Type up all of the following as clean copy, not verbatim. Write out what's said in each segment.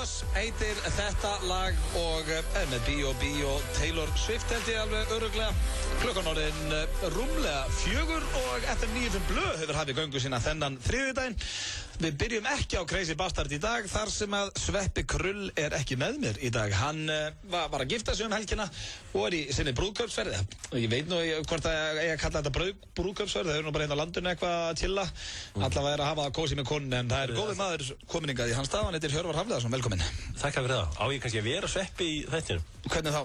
Us heitir þetta lag og með Bíó Taylor Swift held ég alveg örugglega. Klukkan orðin rúmlega 4 og FM 95 Blö hefur hafið göngu sína þennan þriðjudaginn. Við byrjum ekki á Crazy Bastard í dag þar sem að Sveppi Krull er ekki með mér í dag. Hann var að gifta sig helgina og er í sinni brúðkaupsferð. Ég veit nú hvort að ég kalla þetta brúðkaupsferð. Það er nú bara hérna á landinu eitthvað að chilla. Allavega er að hafa það kósí með konun en það er góður maður komin hingað í hans stað. Hann heitir Hjörvar Hafliðarsson, velkominn. Takk fyrir það. Á ég kannski að vera Sveppi í þættinum? Hvernig þá?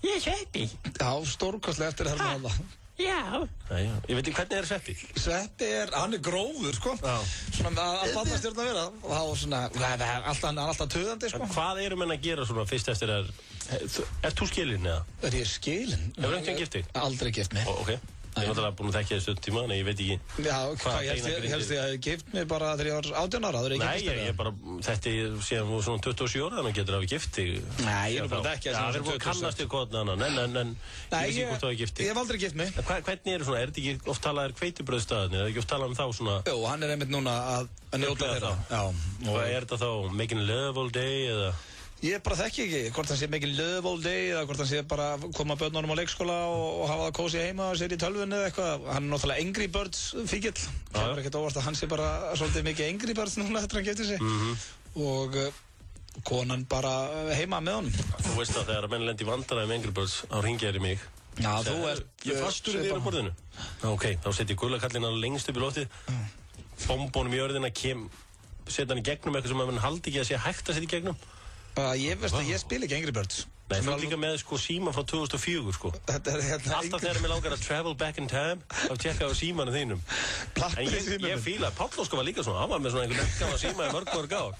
Ég er Sveppi. Já, stórkostlega eftir að herma það. Já. Ég veit ekki hvernig er Sveppi. Sveppi hann er grófur, sko. Já. Svona að fannastjórn að vera. Og þá svona, hann er alltaf töðandi, sko. Hvað eru menn að gera svona fyrst eftir að... Ert þú skilinn, eða? Er ég skilinn? Hefur einhvern gift þig? Aldrei gift mig. Ok. Ég er náttúrulega búin að þekkja þér tíma, en ég veit ekki... Já, hvað helst ég að ég gift mig bara þegar ég var 18 ára? Nei, ég er bara... Þetta er síðan þú svona 27 ára, þannig getur það að gift þig. Nei, ég er bara ekki að... Já, við erum búin að kannast þig hvort annan, en... Ég vissi hvort þú hafi gift þig. Ég hef aldrei gift mig. Hvernig er þetta ekki oft talað hveitibrauðsstaðarnir? Er ekki oft talað þá svona... Jú, hann er einmitt núna að njóta þeirra. Og er þetta þá making love all day, eða... Ég bara þekki ekki hvort hann sé making love all day eða hvort hann sé bara koma börnunum á leikskóla og hafa það kósí heima og sér í tölvunni eða eitthvað. Hann er náttúrulega Angry Birds fíkill. Það er ekkert óvart að hann sé bara svolítið mikið Angry Birds núna eftir að hann gifti sig. Og konan bara heima með honum. Þú veist að þegar menn lendi í vandræði með Angry Birds, þá ringir ég mig. Já, þú ert... Ég fastur þér á borðinu. Ok, þá setjum ég gullakallina lengst upp í loftið. Bombónum í örðina setja hann í gegnum eitthvað sem hann haldi ekki að sé hægt að setja í gegnum. Ég veist að ég spil ekki Angry Birds. Nei, þú líka með síma frá 2004 sko. Þetta er hérna... Alltaf þegar mér langar að travel back in time þá tjekka á símanu þínum. En ég fíla, Páll Óskar var líka svona, hann var með svona einhvern veginn síma í mörg ár.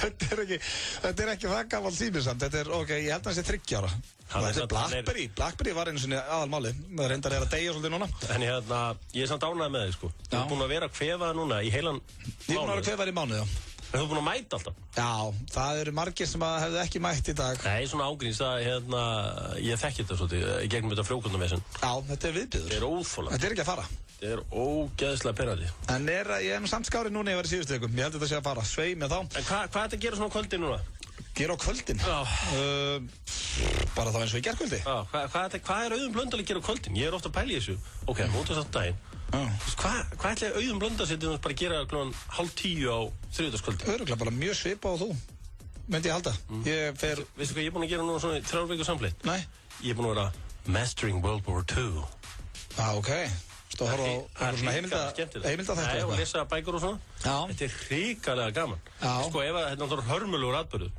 Þetta er ekki það gammal sími samt, þetta er, ok, ég held að það sé 30 ára. Þetta er Blackberry var einu sinni aðalmáli, það reyndar að deyja svolítið núna. En hérna, ég er samt ánægð með þig sko. Þú ert búin að vera kvefaða núna í heilan mánuð. Ég er búin að vera kvefaður í mánuð, já. En þú ert búin að mæta alltaf? Já, það eru margir sem hefðu ekki mætt í dag. Nei, svona ágríns að ég þekki þetta svolítið í gegnum þetta frjókundamessin. Já, þetta er viðbjóður. Þetta er óþolandi. Þetta er ekki að fara. Þetta er ógeðslega pirrandi. En ég er nú samt skárið núna yfir í síðustu vikum. Ég held þetta sé að fara. Svei með þá. En hvað er þetta að gera svona á kvöldin núna? Gera á kvöldin? Bara þá eins og í gærkvöldi. Hvað er Auðun Blöndal að gera á kvöldin? Ég er ofta að pæla í þessu. Ok, mótast á daginn. Hvað ætlaði Auðun Blöndal að bara gera klukkan 9:30 á þriðjudagskvöldi? Örugglega bara mjög svipað á þú. Myndi ég halda. Veistu hvað ég er búin að gera núna svona í 3 vikur samfleitt? Nei. Ég er búin að vera Mastering World War II. Ok. Stóð að horfa á svona heimilda þetta. Nei, og lesa bækur og svona. Já. Þetta er hrikalega gaman. Já. Sko, ef þetta er náttúrulega hörmulegur atburður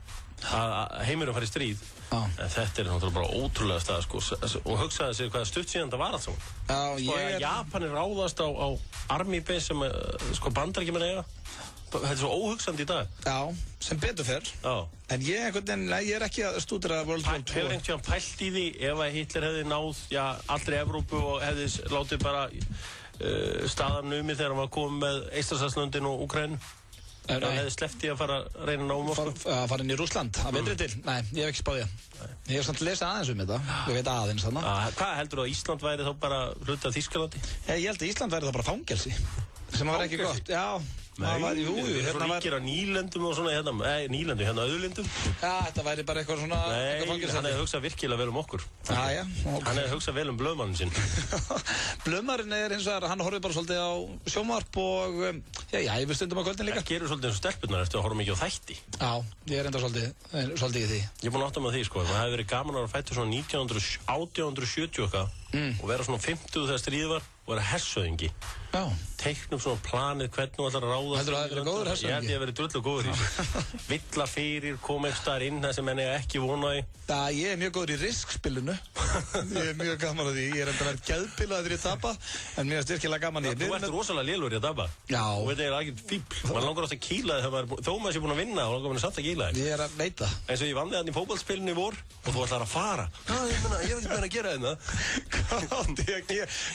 að heimurum fari í stríð. En þetta er náttúrulega bara ótrúlega stað, sko. Og hugsaði sér hvað stutt síðan það var allt saman. Sko, Japanir ráðast á Army Base sem sko Bandaríkjamenn eiga. Þetta er svo óhugsandi í dag. Já, sem betur fer. Já. En ég er ekki að stúdera World War II. Hefur einhvern tíðan pælt í því ef að Hitler hefði náð allri Evrópu og hefði látið bara staðan numið þegar hann var komið með Eystrasaltslöndin og Úkraínu? Það hefði sleppt í að fara að reyna að ná Moskvu? Að fara inn í Rússland, að vetri til? Nei, ég hef ekki spáð ég. Ég hef samt lesið aðeins um þetta. Ég veit aðeins þarna. Hvað heldur þú að Ísland væri þá bara hluti af Þýskalandi? Ég held að Ísland væri þá bara fangelsi. Sem var ekki gott. Já. Nei, það ríkir á nýlendum og svona auðlendum. Já, þetta væri bara eitthvað svona... Nei, hann hefði hugsað virkilega vel um okkur. Já, ok. Hann hefði hugsað vel um blöðmannin sinn. Blöðmarinn er eins og hann horfið bara svolítið á sjónvarp og... Já, ég vil stundum á kvöldin líka. Það gerur svolítið eins og stelpunnar eftir að horfa mikið á þætti. Já, ég er enda svolítið í því. Ég er búin að átta með því, sko. Það hefði verið gaman að fæta svona 1870 eitthvað og vera svona 50 þegar stríð var og vera hersöðingi. Já. Teiknum svona planið hvernig þú ætlar að ráða. Heldur þú að það hefði verið góður hersöðingi? Ég held ég að verið drullu góður í þessu. Villa fyrir, koma einhver staðar inn það sem menn eiga ekki vona í. Ég er mjög góður í riskspilinu. Ég er mjög gaman að því. Ég er enda verið geðpilað þegar ég tapa, en mér er styrkilega gaman í. Þú ert rosalega lélur í að tapa. Já. Og þetta er ekkert fíbl. Man langar átt að kýla þig þó maður sé búin að vinna og langar maður samt að kýla þig. Ég er að veita. Eins og ég vann þarna í fótboltaspilinu í vor og þú ætlar að fara. Ég veit ekki hvað að gera þetta.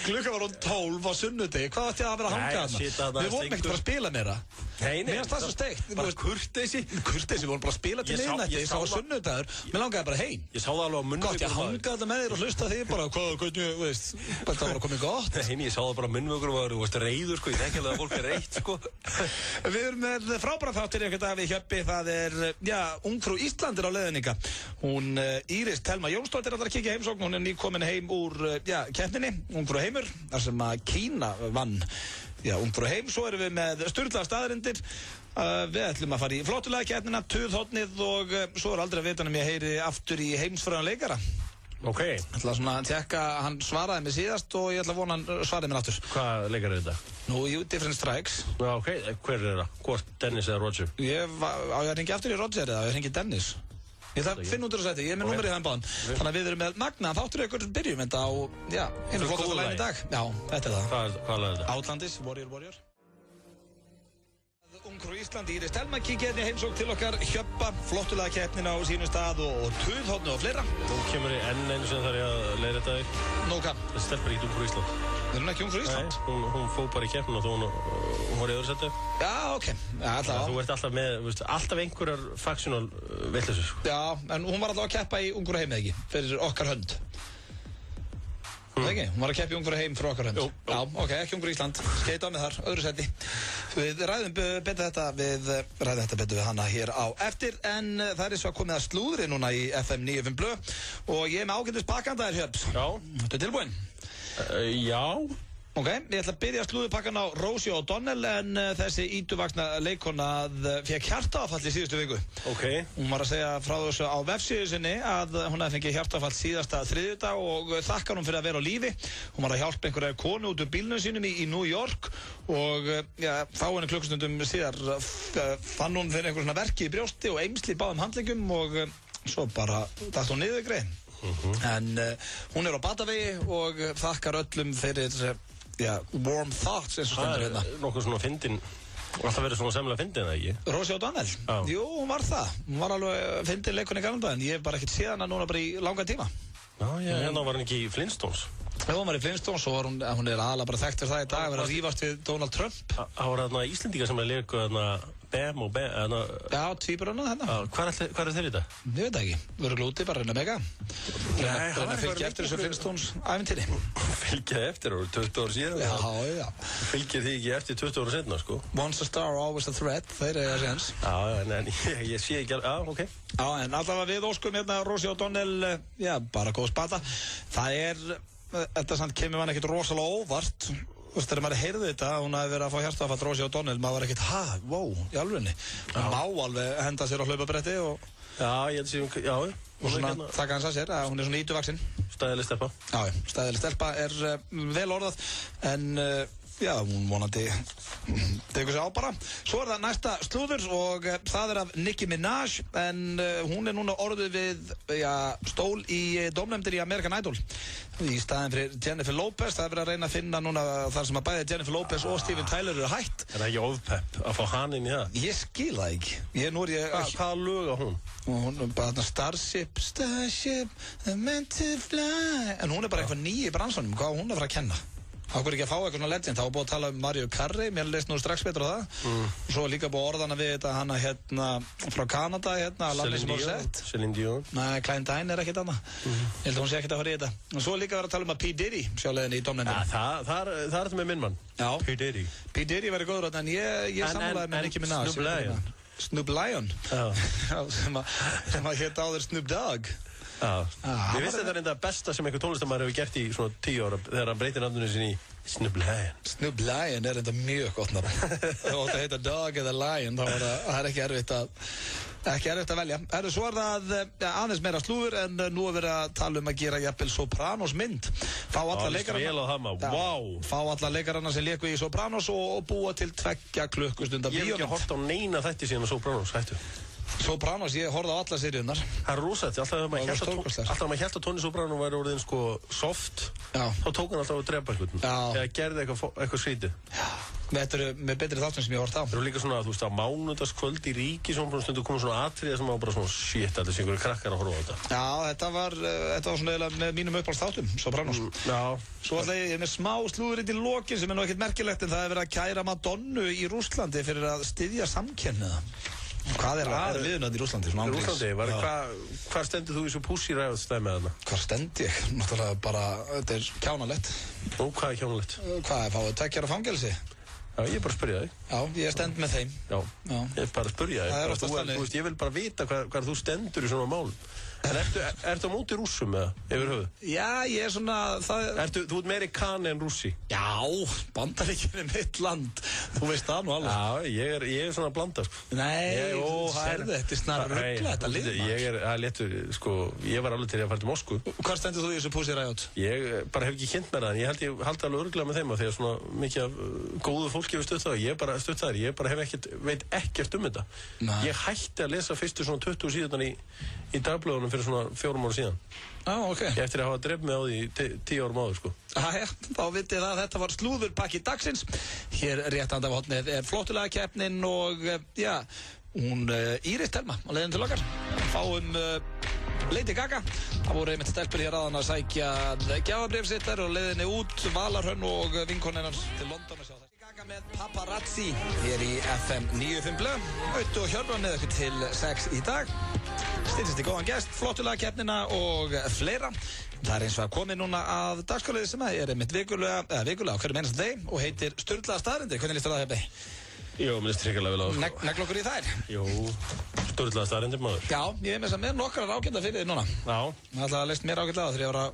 Klukkan var 12 á sunnudegi. Hvað hvað ætti að vera að hanga þarna? Við vorum ekkert að fara að spila meira. Mér finnst það svo steikt. Bara kurteisi. Kurteisi, við vorum bara að spila til miðnætti. Ég sá á sunnudagur. Mér langaði bara heim. Ég sá það alveg á munnvökunum. Gott, ég hanga þetta með þér og hlusta þig bara. Hvernig, veist, þetta var að koma gott. Nei, ég sá það bara á munnvökunum og þú varst reiður, sko. Ég þekki alveg að fólk reitt, sko. Við erum með frábæra þáttir einhvern dag við Hjöppi. Það Ungfrú Ísland á leiðinninga. Hún Íris Thelma Jónsdóttir ætlar að kíkja heimsókn. Hún nýkomin heim úr keppninni, Ungfrú Heimur, þar sem að Kína vann. Ungfrú Heim, svo erum við með sturlaðar staðarindir. Við ætlum að fara í flottulega keppnina, tuðhotnið og svo aldrei að vita ég heyri aftur í heimsfræðan leikara. Ok. Ég ætla svona að tjekka, hann svaraði mig síðast og ég ætla að vona hann svaraði mig aftur. Hvað leikar þetta? Nú, Different Strikes. Ok, hver það? Hvort, Dennis eða Roger? Á ég að hringi aftur í Roger eða á ég að hringi Dennis? Ég ætla að finna út úr að setja, ég er með númerið það báðan. Þannig að við erum með magna þáttur ykkur byrjum þetta á, einu flottasta lagin í dag. Já, þetta er það. Hvað lag er þetta? Outlandis, Warrior. Ungfrú Ísland, Íris Thelma kíkja hérna í heimsókn til okkar Hjöppa, flottulega keppnin á sínum stað og tuðhotnu og fleira. Nú kemur ég enn einu sem þarf ég að leiðrétta þig. Nú hvað? Það stelpar ekki Ungfrú Ísland. Er hún ekki Ungfrú Ísland? Nei, hún fór bara í keppnin og hún var í öðru setu. Já, ok. Þú ert alltaf með, alltaf einhverjar faksjónal vitleysur. Já, en hún var alltaf að keppa í Ungfrú Heim ekki, fyrir okkar hönd. Það ekki, hún var að keppa í Ungfrú Heim fyrir okkar hönd. Já, ok, ekki Ungfrú Ísland, skeita á mig þar, öðru seti. Við ræðum betur þetta betur við hana hér á eftir, en það er svo að komið að slúðri núna í FM 95 Blö og ég er með ágætis bakkandaðir Hjöps. Já. Þetta tilbúin? Já. Ok, ég ætla að byrja að slúðupakkan á Rosie O'Donnell en þessi ítuvaksna leikona fekk hjartaáfall í síðustu viku. Ok. Hún var að segja frá þessu á vefsíðu sinni að hún hefði fengið hjartaáfall síðasta þriðjudag og þakkar hún fyrir að vera á lífi. Hún var að hjálpa einhverja konu út úr bílnum sínum í New York og fáinu klukkustundum síðar fann hún fyrir einhver svona verki í brjósti og eymsli í báðum handleggjum og svo bara datt hún niður greið. En hún er á batavegi og þakkar öllum fyrir warm thoughts eins og stendur hérna. Það er nokkuð svona fyndin, alltaf verið svona semlega fyndin, eða ekki? Rosie O'Donnell? Jú, hún var það. Hún var alveg fyndin leikon í gamla daga en ég hef bara ekkert séð hana núna bara í langa tíma. Já, hérna var hann ekki í Flintstones. Já, hún var í Flintstones og hún er aðalega bara þekkt fyrir það í dag að vera að rífast við Donald Trump. Það var þarna Íslendingar sem leiku þarna Bam og Bam. Já, tvíburana þarna. Hvað er þeir í þetta? Ég veit ekki. Við erum glútið bara reyna mega. Reyna að fylgja eftir þessu Flintstones ævintýri. Fylgja eftir, það voru 20 ára síðan. Já. Fylgja því ekki eftir 20 ára setna, sko. Once a star, always a threat. Þeir eiga séns. Já, en ég sé ekki alveg, ok. Já, en allavega við óskum hérna Rosie O'Donnell, bara góð spata. Þetta samt kemur mann ekkert rosalega óvart. Þú veist, þegar maður heyrði þetta, hún hafi verið að fá hjartaáfall Rosie O'Donnell, maður var ekkert, í alvörinni. Hún má alveg henda sér á hlaupabretti og... Já, ég held að sé, já. Og svona taka hans að sér, að hún er svona ítuvaksin. Stæðileg stelpa. Já, stæðileg stelpa er vel orðað, en... hún vonandi tegur sig á bara. Svo er það næsta slúður og það er af Nicki Minaj en hún er núna orðið við stól í dómnefndir í American Idol í staðin fyrir Jennifer Lopez. Það er verið að reyna að finna núna þar sem að bæði Jennifer Lopez og Steven Tyler eru hætt. Er það ekki ofpepp að fá hann inn í það? Ég skil það ekki. Hvaða lög á hún? Hún er bara Starship, I'm meant to fly. En hún er bara eitthvað nýi í bransanum. Hvað á hún að fara að kenna? Ákveður ekki að fá eitthvað svona legend, þá var búið að tala um Mariah Carey, mér leist nú strax betur á það. Og svo líka búið orðana við þetta hana hérna frá Kanada hérna, landi sem var sett. Celine Dion. Nei, Klein Dine er ekkert annað. Ég held að hún sé ekkert að fara í þetta. Og svo líka verið að tala um að P. Diddy sjáleiðinni í domnefndinni. Það er þetta með minn mann. Já. P. Diddy. P. Diddy verið góður átt, en ég sammálaði með Nicki Minaj. Snoop Lion. Sem að hétt áður Snoop Dogg. Ég finnst þetta reynda besta sem einhver tónlistamæður hefur gert í svona 10 ára þegar hann breytir nafninu sinni í Snoop Lion. Snoop Lion er reynda mjög gott nafn. Það átt að heita Dog eða Lion, þá er ekki erfitt að velja. Svo er það aðeins meira slúður en nú er verið að tala um að gera jafnvel Sopranos mynd. Fá alla leikarana sem léku í Sopranos og búa til 2 klukkustunda bíómynd. Ég hef ekki hort á neina þætti síðan Sopranos hættu. Sopranos, ég horfði á alla seríunar. Það er rosalegt, alltaf að maður hélt að Tony Soprano væri orðin sko soft, þá tók hann alltaf að drepa einhvern eða gerði eitthvað skrítið. Þetta eru með betri þáttum sem ég hort á. Það eru líka svona, þú veist, á mánudagskvöld í Ríkisjón stundu komið svona atriði sem var bara svona shit, þetta sé einhverju krakkar að horfa á þetta. Já, þetta var svona eiginlega með mínum uppáhaldsþáttum, Sopranos. Já. Svo ætla ég með smá slúðurinn í lokin sem nú ekkert merkilegt en það verið að kæra Madonnu í Rússlandi fyrir að styðja samkenniða. Hvað að viðunandi í Rússlandi? Í Rússlandi? Hvar stendur þú í svo Pussy Riot stæmið þarna? Hvar stend ég? Náttúrulega bara, þetta kjánalegt. Og hvað kjánalegt? Hvað fáið 2 ára fangelsi? Já, ég bara spyrja þig. Já, ég stend með þeim. Já. Ég bara spyrja þig. Það oftast þannig. Þú veist, ég vil bara vita hvað þú stendur í svona málum. En ertu á móti Rússum eða, yfir höfuð? Já, ég svona, Þú ert meiri kani en Rússi? Já, Bandaríkjunni mitt land. Þú veist það nú alveg. Já, ég er svona að blanda, sko. Nei, sérðu, þetta snar ruggla, þetta liðmar. Það er léttur, sko, ég var alveg til að fara til Moskvu. Hvar stendur þú í þessu Pussy Riot? Ég bara hef ekki kynnt mér það, en ég haldi alveg örugglega með þeim að því að svona mikið af góðu fólki hefur stutt það. Ég bara stutt það, ég bara veit ekkert um þetta. Ég hætti að lesa fyrstu svona 20 síðan í dagblöðunum fyrir svona 4 ára síðan. Okay. Eftir að hafa drefn mig á því 10 árum áður, sko. Þá vitið það að þetta var slúðurpakki dagsins. Hér rétt handað af hotnið er flottulega keppnin og hún Íris Thelma á leiðin til okkar. Fáum Lady Gaga. Það voru einmitt stelpur hér aðan að sækja gjafabréf sitt og leiðinni út Valarhönn og vinkonennar til London að sjá það. Gaga með Paparazzi hér í FM 95 Blö. Auðvitað og Hjörvar með ykkur til 6 í dag. Stýrist í góðan gest, flottulega keppnina og fleira. Það er eins og að komið núna að dagskáliði sem er einmitt vikulega á hverjum einasta deg og heitir Sturlaðar staðreyndir. Hvernig líst þér það, Hefni? Jó, mér líst hrikalega vel á það. Negl okkur í þær? Jó, Sturlaðar staðreyndir, maður. Já, ég er með nokkrar ágætla fyrir þið núna. Já. Það ætlaði að leist mér ágætla á þegar ég var að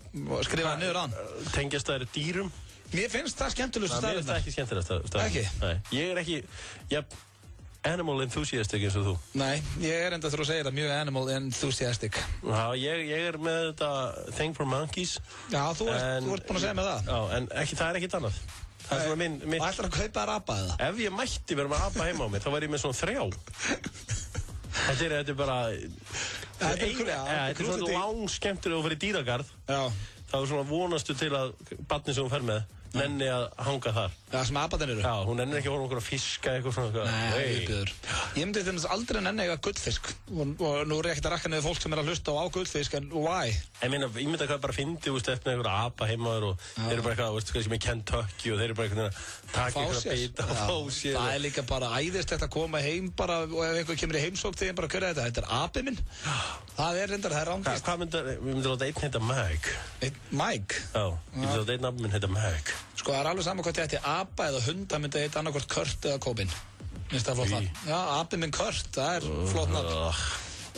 skrifa niður án. Tengjast það dýrum? Mér finnst það skemmtilegust staðreyndir. Mér finnst það ekki skemmtilegust staðreyndir. Ekki? Nei, ég er ekki animal enthusiastic eins og þú. Nei, ég er enda þurfa að segja það, mjög animal enthusiastic. Já, ég er með þetta Thing for Monkeys. Já, þú ert búin að segja með það. Já, en það er ekkit annað. Það er svona minn... Og ætlar að kaupa þér apa eða? Ef ég mætti vera með apa heima á mér, þá væri ég með svona 3. Þetta er bara... Þetta er svona langskemmtilega að fara í dýragarð. Já. Það er svona vonastu til að barnið sem hún fer með nenni að hanga þar. Já, sem abarnir eru. Já, hún nenni ekki að horfa okkur að fiska eitthvað svona. Nei, uppbyður. Ég myndi þess aldrei nenni eitthvað gullfisk. Og nú er ég ekkert að rakka niður fólk sem er að hlusta á gullfisk, en why? Ég myndi að bara fyndi, eftir með einhverja apa heimaður og þeir eru bara eitthvað, kannski með Kentucky og þeir eru bara eitthvað að taka einhverja bita og fá sér. Það er líka bara æðislegt að koma heim bara og ef einhver kemur í heimsókn þegar bara hverja þetta er apið minn. Það er reyndar, það er rándvist. Við myndum láta einn heita Meg. Meg? Já, ég myndi láta einn nafn minn heita Meg. Sko það er alveg saman hvort ég ætti apa eða hund, það myndi heita annarkvort Kurt eða Kóbin. Minnst það flott nafn. Já, apið minn Kurt, það er flott nafn.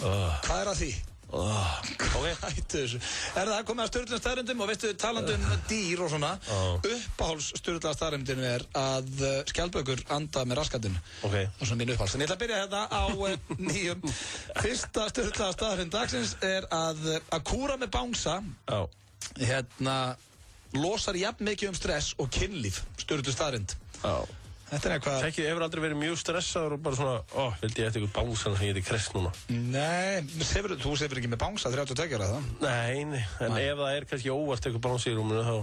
Hvað er að því? Hættu þessu. Það komið að sturlaðar staðreyndum og veistu, talandum dýr og svona, uppáhalds sturlaðar staðreyndinu er að skjaldbökur anda með raskatinn. Það er svona mín uppáhalds. En ég ætla að byrja hérna á nýjum. Fyrsta sturlaðar staðreynd dagsins er að kúra með bangsa losar jafn mikið stress og kynlíf, sturlaðar staðreynd. Þetta er eitthvað... Það hefur aldrei verið mjög stressaður og bara svona, vildi ég eftir eitthvað bánsana sem ég heiti Krist núna. Nei, þú sefur ekki með bánsa 32 ára það? Nei, en ef það er kannski óvart eitthvað bánsi í rúminu þá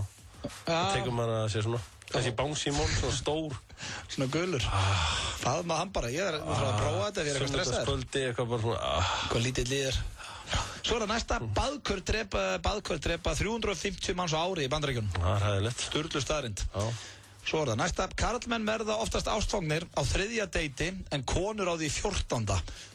tekur maður að sé svona, kannski bánsi í món, svona stór. Svona gulur. Það maður hann bara, ég er að prófa þetta ef ég er eitthvað stressaður. Sunnudagskvöldi, eitthvað bara svona... Hvað lítið líður. Svo er það næsta, baðkör drepa 350 manns á ári í Bandaríkjunum. Það er hæðilegt. Sturlu staðrind. Svo er það næsta, karlmenn verða oftast ástfangnir á 3. deiti en konur á því 14.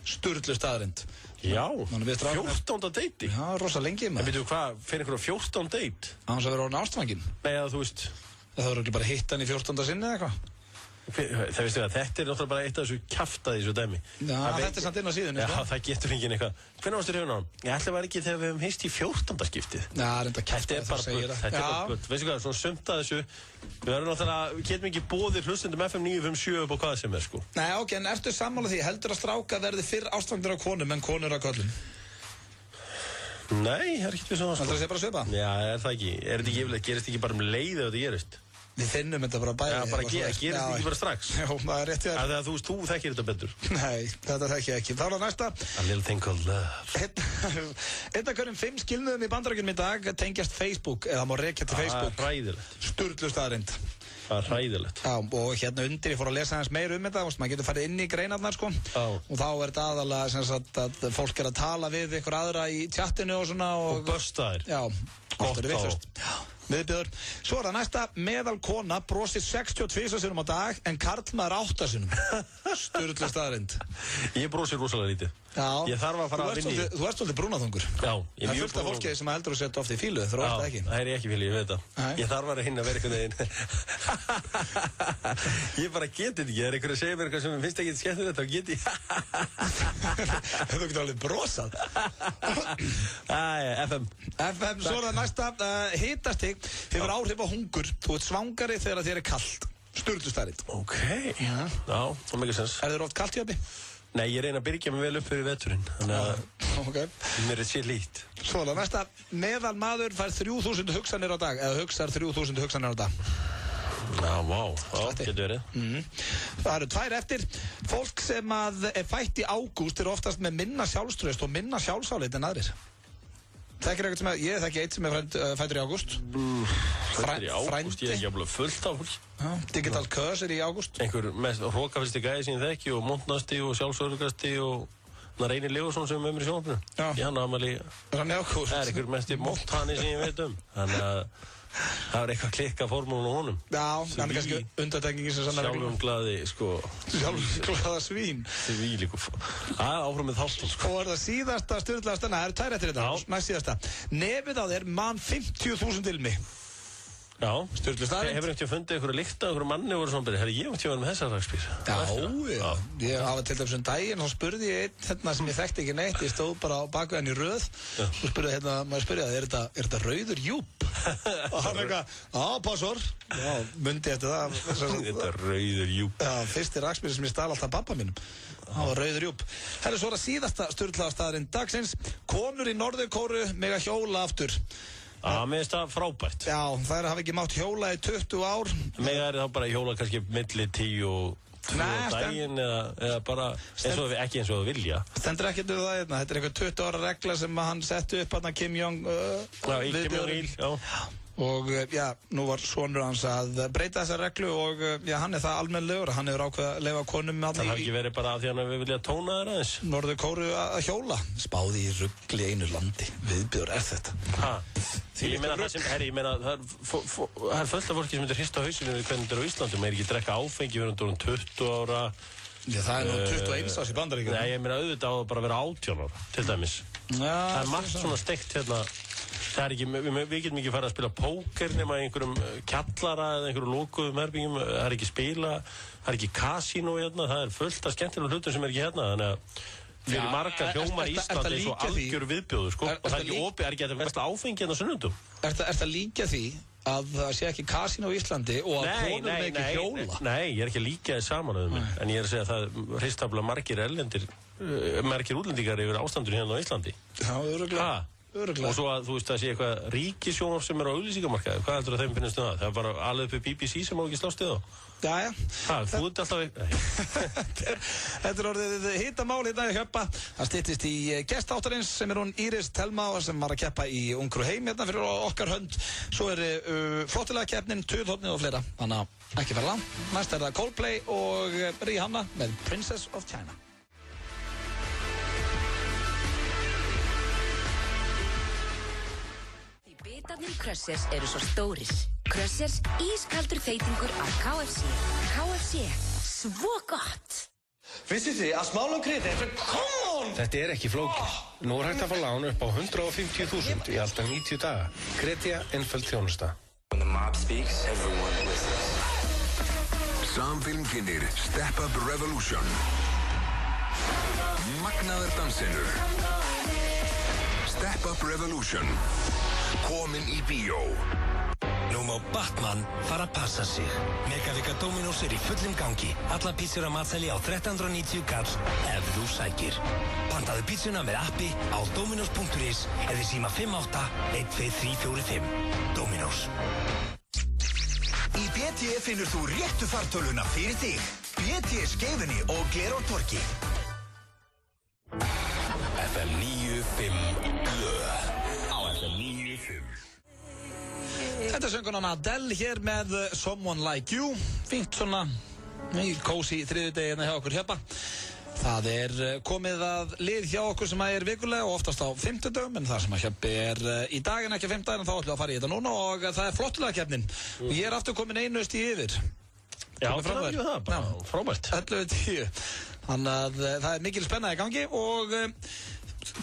Sturlu staðrind. Já, 14. deiti? Já, rosa lengi maður. En veitum við hvað, fyrir einhverja 14 deit? Annars að vera orðin ástfangin. Nei, þú veist... Það verður ekki bara hitt hann í 14. sinni eða eitthvað. Það veistu það, þetta er náttúrulega bara eitt af þessu kjaftaði þessu dæmi. Já, þetta er samt inn á síðunni. Já, það getur enginn eitthvað. Hvernig varstu hrifin á hann? Ég ætla var ekki þegar við hefum hist í 14. skiptið. Já, reynda kjaftaði það segir það. Þetta er bara bull. Veistu hvað, svona sumt að þessu. Við verðum náttúrulega, við getum ekki boðir hlustendum FM 957 upp á hvað sem er, sko. Nei, ok, en ertu sammála því, heldur að stráka verði fyrr ástfangnir á konum en konur á körlum? Nei, það er ekkert við svona, sko. Heldur það sé bara svipað? Já, er það ekki. Er þetta ekki yfirleitt, gerist ekki bara leið ef þetta gerist? Við finnum þetta bara bæði. Já, bara gerist þetta ekki bara strax. Já, það er rétt hjá þér. Þegar þú þekkir þetta betur. Nei, þetta þekki ég ekki. Þá er það næsta. A little thing called love. Einn af hverjum 5 skilnuðum í Bandaríkjunum í dag tengjast Facebook, eða má rekja til Facebook. Ræðilegt. Sturlu staðrind. Það hræðilegt. Já, og hérna undir ég fór að lesa hans meir þetta, maður getur farið inn í greinarnar, sko. Og þá þetta aðalega, sem sagt, að fólk að tala við ykkur aðra í chattinu og svona. Og bösta þér. Já, gott þá. Viðbjöður. Svo það næsta, meðal kona brosir 62 sinnum á dag en karlmaður 8 sinnum. Sturlu staðarind. Ég brosir rosalega lítið. Já. Ég þarf að fara að vinna í. Þú ert svolítið brúnaþungur. Já. Það er fullt af fólki sem heldur að setja oft í fílu, þú ert ekki. Það er ég ekki fílu, ég veit það. Ég þarf að hinna að vera einhvern veginn. Ég bara geti þetta ekki. Það er einhver að segja mér eitthvað sem ég finnst ekki skemmtilegt, þá get ég. Þú getur alveg brosað. FM. Svo er það næsta. Hitastig hefur áhrif á hungur. Þú ert svangari þegar þér er kalt. Sturlu staðarind. Ok. Já, það meikir sens. Er þér oft kalt í öfni? Nei, ég reyna að byrja mig vel upp fyrir veturinn. Þannig að mér er sér lít. Svo er það næsta. Meðal maður fær 3000 hugsanir á dag. Eða hugsar 3000 hugsanir á dag. Já, vá. Já, getur verið. Það eru 2 eftir. Fólk sem að er fætt í ágúst er oftast með minna sjálfstraust og minna sjálfsálit en aðrir. Þekkir eitthvað sem ég þekki eitt sem er fættur í ágúst. Fættur í ágúst? Ég er ekki alveg fullt af fólk. Digital Curse er í ágúst. Einhver mest hrókafylsti gæði sem ég þekki og montnasti og sjálfsörgasti og Reynir Leifsson sem er með mér í sjónvarpinu. Ég hann afmæli. Hann í ágúst. Það er einhver mesti monthani sem ég veit Þannig að það er eitthvað klikka formúlun á honum. Já, hann er kannski undantekningi sem sannar sjálfum glaði, sko. Sjálfum glaða svín. Því líka. Áfram með þáttum, sko. Og er það síðasta styrlaða stanna, það eru 2 eftir þetta. Næst síðasta. Nefið á þér man 50.000 ilmi. Já. Sturlu staðarind. Hefur einhvern fundið einhverju lykt af einhverju manni og verið svona byrja, herri, ég var með þessa rakspír. Já. Ég hafa til dæmis daginn, þá spurði ég einn hérna sem ég þekkti ekki neitt, ég stóð bara á baku henni í röð og spurði hérna, maður spurði er þetta rauður júp? Og hann eitthvað, passor. Já, mundi eftir það. Þetta rauður júp. Já, fyrsti rakspír sem ég stál alltaf pappa mínum. Það var rauður júp. Herri, svo er það síðasta sturlaða staðarind dagsins. Konur í Norður-Kóreu mega hjóla aftur. Mér finnst það frábært. Já, þær hafa ekki mátt hjóla í 20 ár. Mega er þá bara hjóla kannski milli 10 og 2 daginn eða bara ekki eins og það vilja. Stendur ekkert við það hérna. Þetta er eitthvað 20 ára regla sem hann setti upp hann að Kim Jong-il. Já. Og já, nú var sonur hans að breyta þessa reglu og já, hann er það almennlegur. Hann hefur ákveð að leyfa konum með það. Það ekki verið bara að því að við vilja tóna þér aðeins. Norður-Kóreu að hjóla. Spáði í rugli einu landi. Viðbjóður þetta. Ég meina það sem, herri, ég meina það er fullt af fólki sem myndir hrista hausinu við hvernig þetta er á Íslandum. Maður ekki drekka áfengi við 20 ára. Já, það er nú 21 árs í Bandaríkjunum. Nei, ég meina auðvitað á það bara að vera 18 ára, til dæmis. Það er margt svona steikt hérna. Það er ekki, við getum ekki farið að spila póker nema einhverjum kjallara eða einhverjum lokuðum herbygjum. Það er ekki spila, það er ekki kasínó hérna. Það er fullt af skemmtilegum hlutum sem er ekki hérna. Þannig að fyrir margar hljómar Íslandi eins og algjör viðbjóður, sko. Og það er ekki opið, er ekki að vesla áfengi hérna sunnundum. Er það líka því að það sé ekki kasínó í Íslandi og að konur með ekki hjóla? Nei, ég er ekki að líka þið saman að mig. En ég er að segja að það hristafla margir útlendingar yfir ástandinu hérna á Íslandi. Já, örugglega. Og svo að þú veist að sé eitthvað ríkissjónvarp sem er á auglýsingamarkaði, hvað heldur að þeim finnst það? Það er bara alveg upp í BBC sem má ekki slást í þá. Jæja. Þú ert alltaf Þetta er orðið hitamál hérna í Hjöppa. Það styttist í gestáttarins sem er hún Íris Thelma sem var að keppa í Ungru heim hérna fyrir okkar hönd. Svo er flottilega keppnin, Tuðhornið og fleira. Þannig að ekki vera langt. Næst er það Coldplay og Rihanna með Princess of China. Crushers eru svo stórir. Crushers, ískaldur þeitingur af KFC. KFC, svo gott! Vissið þið að smálán kredi er come on! Þetta er ekki flókið. Nú er hægt að fá lán upp á 150.000 í alltaf 90 daga. Kredja einföld þjónusta. When the mob speaks, everyone listens. Samfilm kynir Step Up Revolution. Magnaður dansinur. Step Up Revolution. Komin í bíó. Nú má Batman fara að passa sig. Megavika Dominos er í fullum gangi. Alla pítsur að matseli á 1390 kall ef þú sækir. Pantaðu pítsuna með appi á dominos.is eða síma 58-12345. Dominos. Í BT finnur þú réttu fartöluna fyrir þig. BT Skeifunni og Glerártorgi. FM 95 blöð. Á FM 95. Þetta Hljómsveitasönguna Adele hér með Someone Like You. Fínt svona í kósí þriðjudegi hjá okkur hérna. Það komið að lið hjá okkur sem er vikulega og oftast á 50 dögum, en það sem að hjappi í dag en ekki 50 en þá ætlum við að fara í þetta núna og það er flottulega keppnin. Og ég aftur komin einu stíð yfir. Já, það bara frábært. 11:10. Þannig að það er mikil spenna í gangi og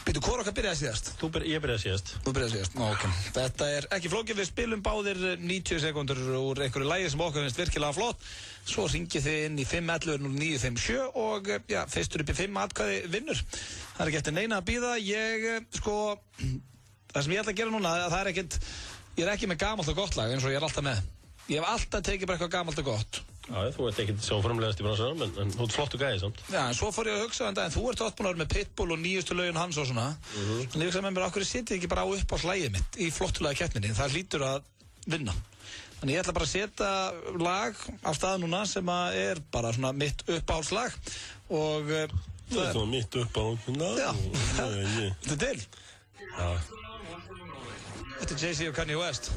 Býtu, hvor okkar byrjaði síðast? Ég byrjaði síðast. Þú byrjaði síðast, ok. Þetta er ekki flókið, við spilum báðir 90 sekundur úr einhverju lagi sem okkur finnst virkilega flott. Svo ringið þið inn í 511-0957 og já, fyrstur upp í 5 atkvæði vinnur. Það er ekki eftir neina að bíða. Það sem ég ætla að gera núna, það er ekkert, ég er ekki með gamalt og gott lag eins og ég er alltaf með. Ég hef alltaf tekið bara eitthvað gamalt og gott. Já, þú ert ekkert svo frumlegast í bransanum, en þú ert flottu gæði samt. Já, en svo fór ég að hugsa en þú ert búin að vera með Pitbull og nýjustu lögin hans og svona. En ég hugsaði með mér, okkur setið ekki bara á uppáhaldslægið mitt í flottulega keppninni. Það hlýtur að vinna. Þannig ég ætla bara að setja lag á stað núna sem er bara svona mitt uppáhaldslag og það er svona mitt uppáhaldslag. Já, þetta er til. Já. Þetta er Jay-Z og Kanye West.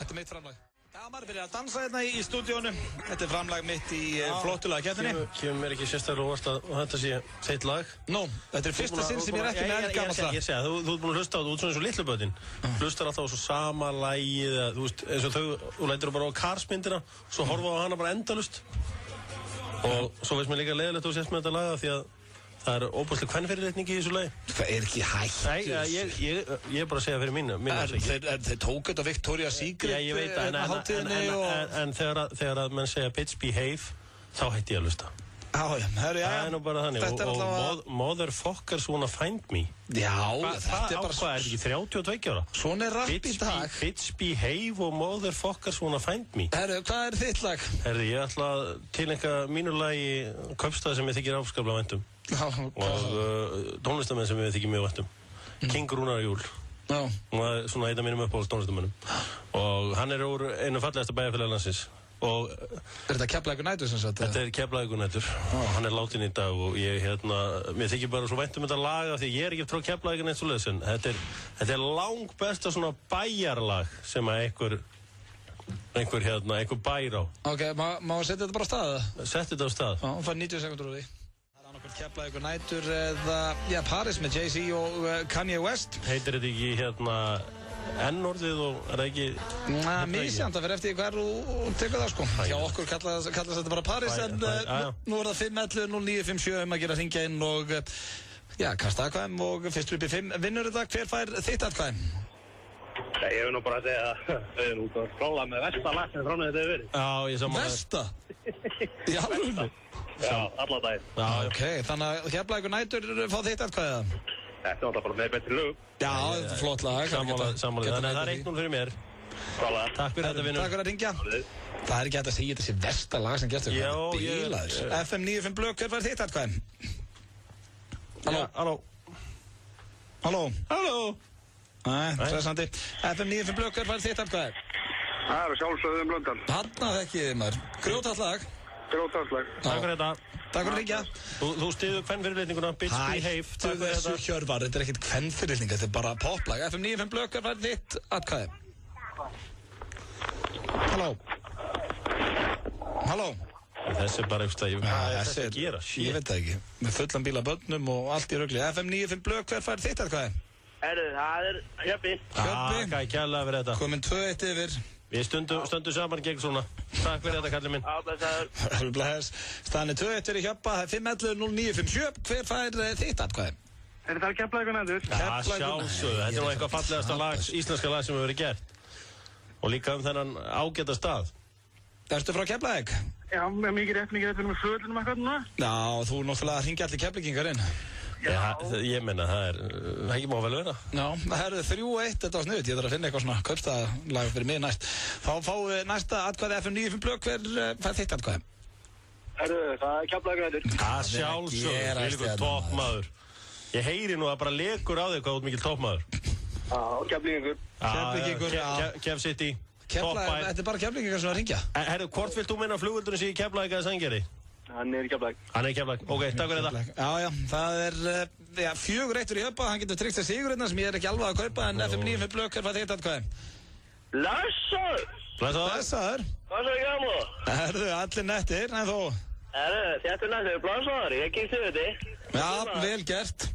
Þetta er mitt framlag. Já, maður byrjar að dansa hérna í stúdíónu. Þetta er framlag mitt í flottulega keppninni. Kemur mér ekki sérstaklega óvart að þetta sé þitt lag. Nú, þetta er fyrsta sinn sem ég er ekki með gamalt lag. Ég segi, þú ert búin að hlusta á þetta út svona eins og litlu bötin. Hlustar alltaf á svo sama lagið, þú veist, eins og þú lætur bara á Cars-myndina, svo horfa á hana bara endalust. Og svo veist mér líka leiðilegt að þú sést með þetta laga því að það er óbúslega kvenfyrirlitning í þessu lagi. Það er ekki hægt. Nei, ég er bara að segja fyrir mín Þeir tók þetta Victoria's Secret hátíðinni og en þegar að menn segja bitch behave, þá hætti ég að hlusta. Það er nú bara þannig og motherfuckers wanna find me. Já, þetta er bara hvað, er ekki 32 ára? Svona er rapp í dag. Bitch behave og motherfuckers wanna find me. Herru, hvað er þitt lag? Herru, ég ætla að tileinka mínu lagi kaupstað sem ég þykir afskaplega vænt og tónlistamenn sem ég þykir mjög vænt King Rúnar Júl. Og það er svona einn af mínum uppáhalds tónlistamönnum og hann er úr einu fallegasta bæjarfélagi landsins. Og er þetta Keflavíkur nætur sem sagt? Þetta er Keflavíkur nætur. Hann er látin í dag og mér þykir bara svo vænt þetta laga því ég er ekki frá Keflavíkur neitt svoleiðis en þetta er langbesta svona bæjarlag sem að einhver bær á. Ok, má setja þetta bara á stað? Setja þetta á stað. Já, fær 90 sekundur úr því. Það er annarkvæmt Keflavíkur nætur eða Paris með Jay-Z og Kanye West. Heitir þetta ekki N-orðið og er það ekki... Misjant að vera eftir hvað þú tekur það sko. Hjá okkur kallast þetta bara Paris en nú er það 511-0957 að gera hringja inn og kasta atkvæðum og fyrstur upp í 5 vinnur þetta. Hver fær þitt atkvæðum? Ég hef nú bara að segja að við erum út að skróla með versta lag sem framlega þetta hefur verið. Já, ég saman Versta? Í alveg? Já, alla daginn. Ok, þannig að Keflavíkur nætur fá þitt atkvæðið? Þetta er alltaf bara með betri lög. Já, flott lag. Sammála, þannig að það er 1-0 fyrir mér. Takk fyrir þetta, vinnur. Takk fyrir að ringja. Það er ekki hægt að segja þetta sé versta lag sem gerst. Já, FM 95 Blöð, hver var þitt atkvæðum? Halló? Nei, stressandi. FM 95 Blöð, hver var þitt atkvæðum? Það er sjálfsögðum Blöndal. Hanna þekkið maður. Grjótart lag. Takk fyrir þetta. Takk fyrir að ringja. Þú stiður kvenfyrirlitninguna Bitch Behave. Hættu þessu Hjörvar, þetta er ekkert kvenfyrirlitning, þetta er bara poplag. FM 95 Blöð, hver var þitt atkvæði? Halló? Þessi er bara eitthvað, hvað er þetta að gera? Ég veit það ekki, með fullan bíla börnum og allt í rugli. FM 95 Blöð, hver fær þitt atkvæði? Það er Hjöppi. Takk kærlega fyrir þetta. Komin 2-1 yfir. Við stöndum saman gegn svona. Takk fyrir þetta, kallið minn. Bless. Staðan er 2-1 í Hjöppa, 511-0957. Hver fær þitt atkvæði? Það er Keflavíkur nætur. Já, sjálfsögðu. Þetta er nú eitthvað fallegasta íslenska lag sem hefur verið gert. Og líka þennan ágæta stað. Ertu frá Keflavík? Já, með mikið rétt með föðlunum eitthvað núna. Já, þú náttúrulega hringja allir Keflvíkingar inn. Ég menna, það ekki má vel vera. Já, það er 3-1, þetta var snuðt, ég þarf að finna eitthvað svona kaupstaðlag fyrir mig næst. Þá fáum við næsta atkvæði FM 95 Blöð, hver fær þitt atkvæði? Það er Keflavíkur nætur. Það sjálfsögðu, vilkur toppmaður. Ég heyri nú að bara lekur á þig hvað út mikil toppmaður. Já, Keflvíkingur. Keflvíkingur, já. Kef City, toppbær. Þetta er bara Keflvíkingar sem að ringja. Herru, hvort vilt þú minna flugvöldurinn sé í Keflavík eða Sandgerði? Hann er í Keflavík. Ok, takk fyrir þetta. Já, það er 4-1 í Hjöppa, hann getur tryggt að sigurinn sem ég er ekki alveg að kaupa en FM 95 Blöð, hver fær þitt atkvæði? Blessaður! Blessaður. Hvað er gamla? Herðu, allir nettir, en þú? Þetta nettir, blessaður, ég kíkti þetta. Já, vel gert.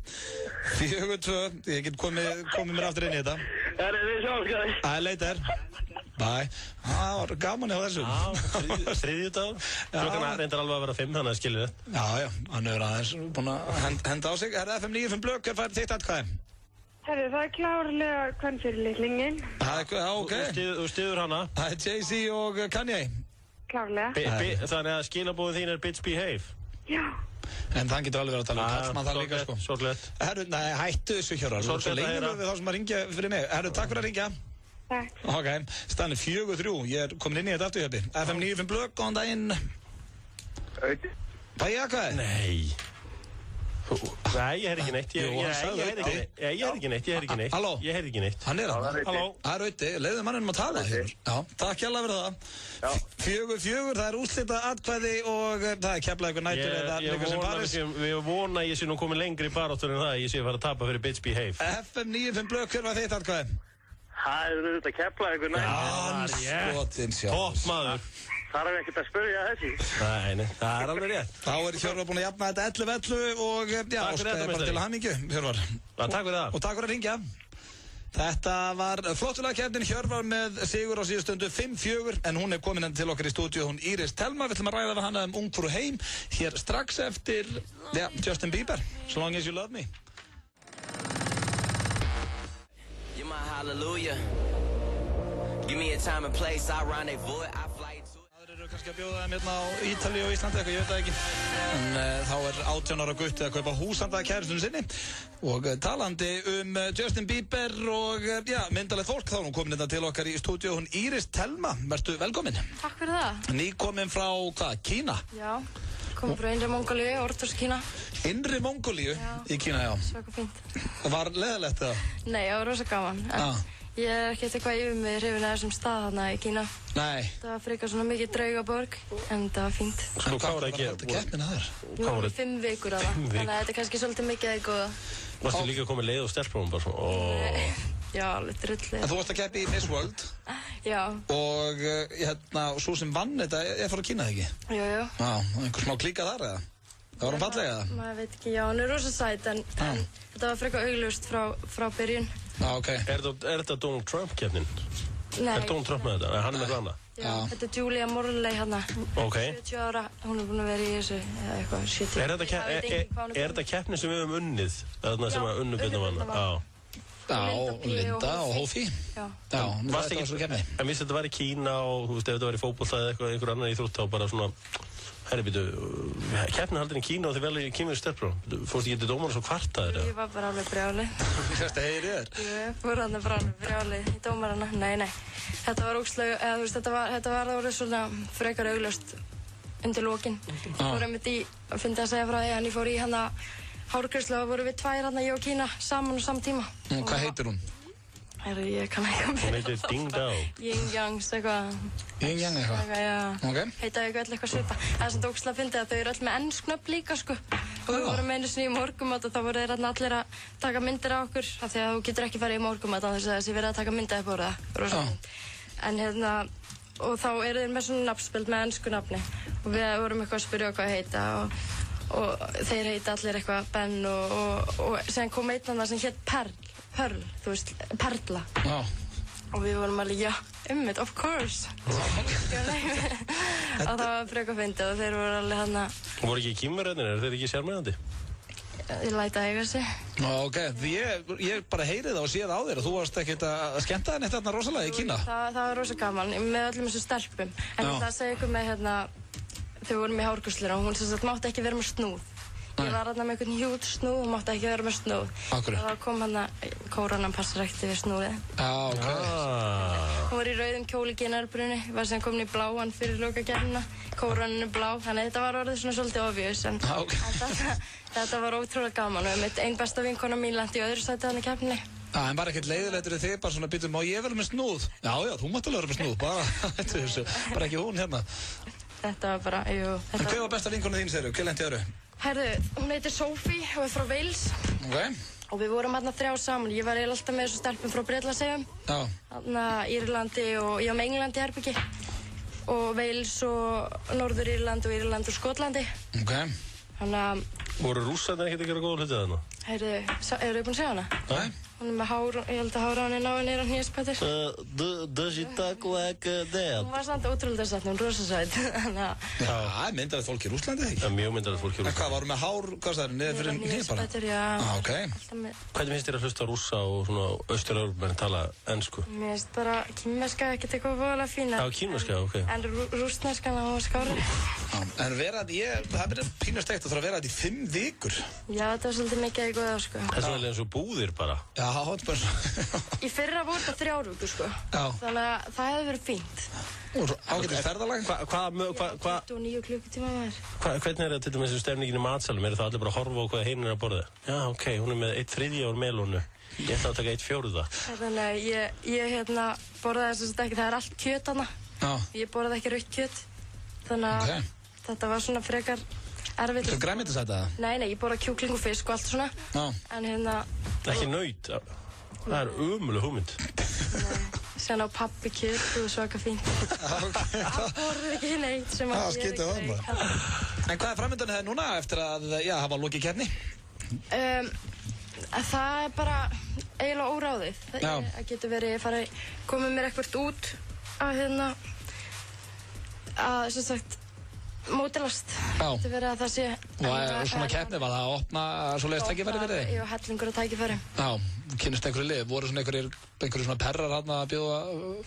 4-2, ég get komið mér aftur inn í þetta. Við sjáum skæði. Later. Bye. Það var gaman hjá þessu. Já, þriðjudagur. Klukkan reyndar alveg að vera 5, þannig að skilja þetta. Já, hann hefur aðeins búin að henda á sig. FM 95 Blöð, hver fær þitt atkvæði? Herru, það er klárlega kvenfyrirlitlingin. Ok. Þú styður hana. Það er Jay-Z og Kanye. Klárlega. Þannig að skilabóðin þín er bitch behave. Já. En það getur alveg verið að tala um kallmann það líka, sko. Sorglegt. Herru, nei, hættu þessu Hjörvar. Þú ert svo lengur við þá sem að ringja fyrir mig. Herru, takk fyrir að ringja. Takk. Ok, staðan er 4-3. Ég er komin inn í þetta aftur, Hjörbi. FM 95 Blöð, góðan daginn. Hvað ég aðkvæði? Nei, ég heyrði ekki neitt. Ég heyrði ekki neitt. Halló? Ég heyrði ekki neitt. Hann er hann. Halló? Það er Rauti, leiðu manninum að tala hér. Já, takk hjá fyrir það. 4-4, það er úrslita atkvæði og það er Keflavíkur Nætur eða líka sem Paris. Ég vona að ég sé nú komið lengri í baráttur en það, ég sé að fara að tapa fyrir bitch behave. FM 95 Blöð, hver var þitt atkvæði? Það er þetta Keflavíkur Nætur. Skotinn sjálf. Topp maður. Það er ekkert að spyrja þessi. Nei, það er alveg rétt. Þá er Hjörvar búin að jafna þetta 11-11 og já, óskaði bara til að hamingju, Hjörvar. Takk fyrir það. Og takk fyrir að ringja. Þetta var flottulega keppnin, Hjörvar með sigur á síðustundu 5-4, en hún er komin enn til okkar í stúdíu, hún Íris Thelma. Við ætlum að ræða við hana Ungfrú heim, hér strax eftir, Justin Bieber, So Long As You Love Me. You're my hallelujah. Give me a time and place, I rendezvous, I fly to. Aðrir eru kannski að bjóða þeim hérna á Ítalíu og Íslandi eitthvað, ég veit það ekki. En þá er 18 ára gutti að kaupa húsanda kærustunni sinni. Og talandi Justin Bieber og myndalegt fólk, þá er hún komin hérna til okkar í stúdíu, hún Íris Thelma. Vertu velkomin. Takk fyrir það. Ný komin frá, Kína? Já, komin frá Innri Mongólíu, Ordos Kína. Innri Mongólíu í Kína, já. Svaka fínt. Var leiðilegt það? Nei, það var rosa gaman. Ég er ekkert eitthvað yfir mig hrifin að þessum stað þarna í Kína. Nei. Það var frekar svona mikið draugaborg, en það var fínt. Hvað var það að gera? Keppnin að þér? Við vorum 5 vikur að það. Þannig að þetta er kannski svolítið mikið að góða. Varstu líka komið leið og stelprófum bara svona? Já, alveg drullið. En þú varst að keppa í Miss World? Já. Og svo sem vann þetta er frá Kína, ekki? Jú. Já, einhver smá klíka þar eða? Það var hún fallega eða? Maður veit ekki, já, hún er rosa sæt, en þetta var frekar augljóst frá byrjun. Ok. Er þetta Donald Trump keppnin? Nei. Er Donald Trump með þetta? Er hann með hana? Já, þetta er Julia Morley hérna. Ok. 70 ára, hún er búin að vera í þessu, eða eitthvað, 70. Er þetta keppni sem við höfum unnið? Þarna sem að unnubundum hana? Já, Linda og Hófi. Já, það var svo keppni. En vissi þetta var í Kína og, þú veist, ef þetta var í fótbolta eða einhver annar íþrótt, þá bara svona, herri, býtu, keppnin haldin í Kína og þið vel í kínverið stelpróf. Fórstu ekki til dómara svo kvartaðir? Ég var bara alveg brjálið. Þú sérst að heyri þér? Ég fór hann bara alveg brjálið í dómarana. Nei. Þetta var ógeðslega, eða þú veist, þetta var orðið svona frekar augljóst undir lokin. Fór einmitt í, fyndi að segja frá því, en ég fór í hana hárgreiðslu og voru við 2 hérna, ég og Kína, saman á sama tíma. Hvað heitir hún? Ég kann ekki að Hún heitir Ding Dao. Yin-Yangs, eitthvað. Yin-Yang eitthvað? Já. Ok. Heitaði eitthvað svipa. Það er svona ógeðslega fyndið að þau eru öll með ennsknöfn líka, sko. Og við vorum einu sinni í morgumat og þá voru þeir allir að taka myndir af okkur. Af því að þú getur ekki farið í morgumat án þess að þessi verið að taka myndir upp úr það. Rosa mynd. En og þá eru þeir með svona nafnspjöld með ennsku nafni. Og við vorum eitthvað að spyrja hvað heita og þeir heita allir eitthvað Ben og sen kom einn annar sem hétt Pearl, þú veist, Perla. Já. Og við vorum alveg, já, of course. Og það var frekar fyndið og þeir voru alveg hana. Voru ekki Kínverjarnir, eru þeir ekki sjarmerandi? Ég læta eiga sig. Ok, ég bara heyri það og sé það á þér og þú varst ekkert að skemmta þenni þarna rosalega í Kína? Það var rosa gaman, með öllum þessu stelpum. En það segi ykkur með þegar við vorum í hárgreiðsluna og hún sem sagt mátti ekki vera með snúð. Ég var hérna með einhvern hjút snúð og mátti ekki vera með snúð. Akkur? Og þá kom hérna, kóranan passar ekkert við snúðið. Já, ok. Hún var í rauðum kjóli í Genarbrunni, var sem komin í bláan fyrir lokagerðina. Kóranan er blá, þannig að þetta var orðið svona svolítið obvious. En þetta var ótrúlega gaman og einn besta vinkona mín lenti í öðru sæti þannig keppninni. En var ekkert leiðilegtur þig bara svona býtum, má ég vera með snúð? Já, þú mátt alveg vera með snúð, bara ekki hún hérna. Þetta var bara, jú. En hver var besta vinkona þín, segirðu? Hver lenti öðru? Herðu, hún heitir Sophie og er frá Wales. Ok. Og við vorum hérna 3 saman. Ég var eiginlega alltaf með þessu stelpum frá Bretlandseyjum. Já. Þarna Írlandi og ég var með England í herbyggi. Og Wales og Norður-Írland og Írland og Skotlandi. Ok. Þannig að... Voru rússarnir ekkert að gera góða hlutið þarna? Eru þið búin að segja hana? Nei. Hún með hár, ég held að hára hann er náðu nýra hnýspættir. Does she talk like that? Hún var samt ótrúlega satt, hún rosa sætt. Já, myndarlegt fólk í Rússlandi, ekki? Já, mjög myndarlegt fólk í Rússlandi. En hvað, varum með hár, hvað sagði, niður fyrir hnýspættir? Hnýspættir, já. Ok. Hvernig finnst þér að hlusta rússa og svona austur-Evrópumenn tala ensku? Mér finnst bara kínverska ekkert eitthvað voðalega fína. Já, kínverska, ok. En rússneskan, hún var skárið. En það er pínustegt að þarf að vera þetta í 5 vikur. Já, þetta var svolítið mikið eitthvað, sko. Það er svona eins og búðir bara. Já, þetta er bara Í fyrra voru þetta 3 vikur, sko. Já. Þannig að það hefði verið fínt. Og ágætis ferðalag. 29 klukkutíma maður. Hvernig er þetta til dæmis stemningin í matsalum? Er það allir bara að horfa á hvað hinn er að borða? Já, ok, hún er með 1/3 úr melónu. Ég ætla að taka 1/4. Þannig að ég borðaði þess að ekki, það er allt kjöt hana. Já. Ég borðaði ekki rautt kjöt. Þannig að þetta var svona frekar erfitt. Þú grænmetisæta það? Nei, ég borðaði kjúkling og fisk og allt svona. Já. En ekki naut. Það er ömuleg hugmynd. Sen á pabbi kjöt og svaka fínt. Það borðið ekki neitt sem að ég er ekki veit. En hvað er framöndan þegar núna eftir að hafa lokið keppni? Það er bara eiginlega óráðið. Það getur verið komið mér eitthvað út að sem sagt mótilast. Það getur verið að það sé. Og svona keppni, var það að opna svoleiðis tækifæri fyrir þig? Já, hellingur að tækifæri. Já, kynnist einhverju lið. Voru svona einhverju svona perrar hann að bjóða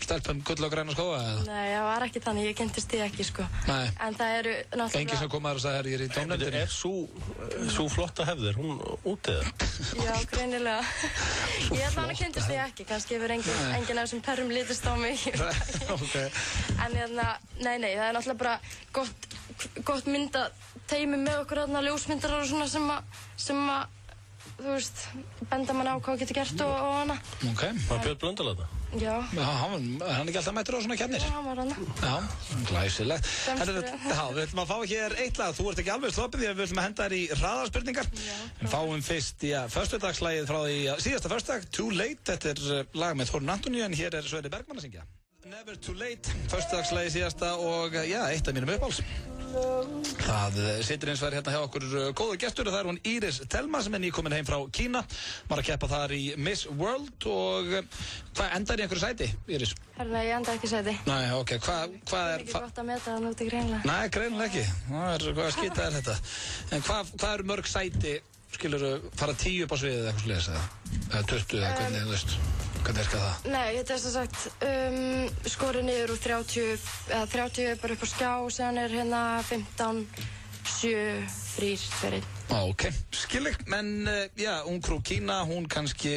stelpum gull og græna skóa? Nei, það var ekki þannig. Ég kynntist því ekki, sko. Nei. En það eru náttúrulega... Engin sem kom að það sagði, ég er í tónlendinni. Er svo flotta hefðir, hún útið það? Já, greinilega. Ég ætla hann að kynntist því ekki. Kannski hefur engin af þessum perrum litist á mig. En nei, það er náttúrulega bara gott myndateymi með okkur ljósmyndarar og svona sem að þú veist, benda mann á hvað getur gert og hana. Ok. Var Björn Blöndal þetta? Já. Hann ekki alltaf mættur á svona keppnir? Já, hann var hana. Já, glæsilegt. Við ætlum að fá hér eitt lag. Þú ert ekki alveg sloppið því að við ætlum að henda þér í hraðarspurningar. En fáum fyrst, föstudagslagið frá því síðasta föstudag, Too Late. Þetta er lag með Þórunn Antoníu, en hér er Sverrir Bergmann að syngja. Never Too Late, föstudagslagið síðasta og eitt af mínum uppáhalds. Það situr eins og er hérna hjá okkur góðu gestur og það er hún Íris Telma sem er nýkomin heim frá Kína. Var að keppa þar í Miss World og hvað endar í einhverju sæti, Íris? Nei, ég enda ekki í sæti. Nei, ok, hvað er... Það er ekki gott að meta það núti greinilega. Nei, greinilega ekki. Hvað skita er þetta? En hvað eru mörg sæti, skilurðu, fara 10 upp á sviðið eitthvað sliðis eða 20 eða hvernig, þú veist? Hvernig virkar það? Nei, þetta er sem sagt skorið niður úr 30 bara upp á skjá og séðan er hérna 15, 7, 3, 2, 1. Ok, skiljikt, menn ung frú Kína, hún kannski,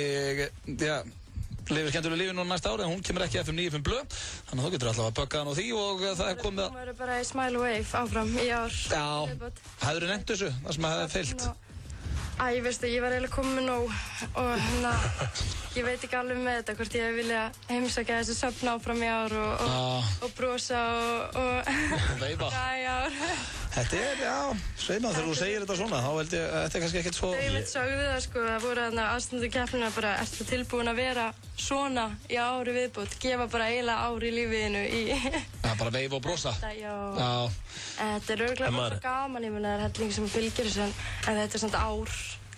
lifir skemmtilegu lífi núna næsta ári en hún kemur ekki FM 95 Blö, þannig að þú getur alltaf að bögga hann á því og það er komið að... Hún verður bara í Smile Wave áfram í ár. Já, hefur þið nefnt þessu, það sem hefði fyllt? Ég veistu, ég var eiginlega komin nóg og ég veit ekki alveg með þetta hvort ég vilja heimsækja þessi söfn áfram í ár og brosa og veifa. Já. Þetta er, sveimað þegar þú segir þetta svona, þá held ég að þetta er kannski ekkert svo... David sagði það sko, það voru þarna aðstundu keppnina bara, ertu tilbúin að vera svona í ári viðbútt, gefa bara eiginlega ári í lífiðinu í... Já, bara veifa og brosa. Já. Þetta er örgulega bara gaman, ég menna það er helling sem fylgir þessu en þetta er svona ár.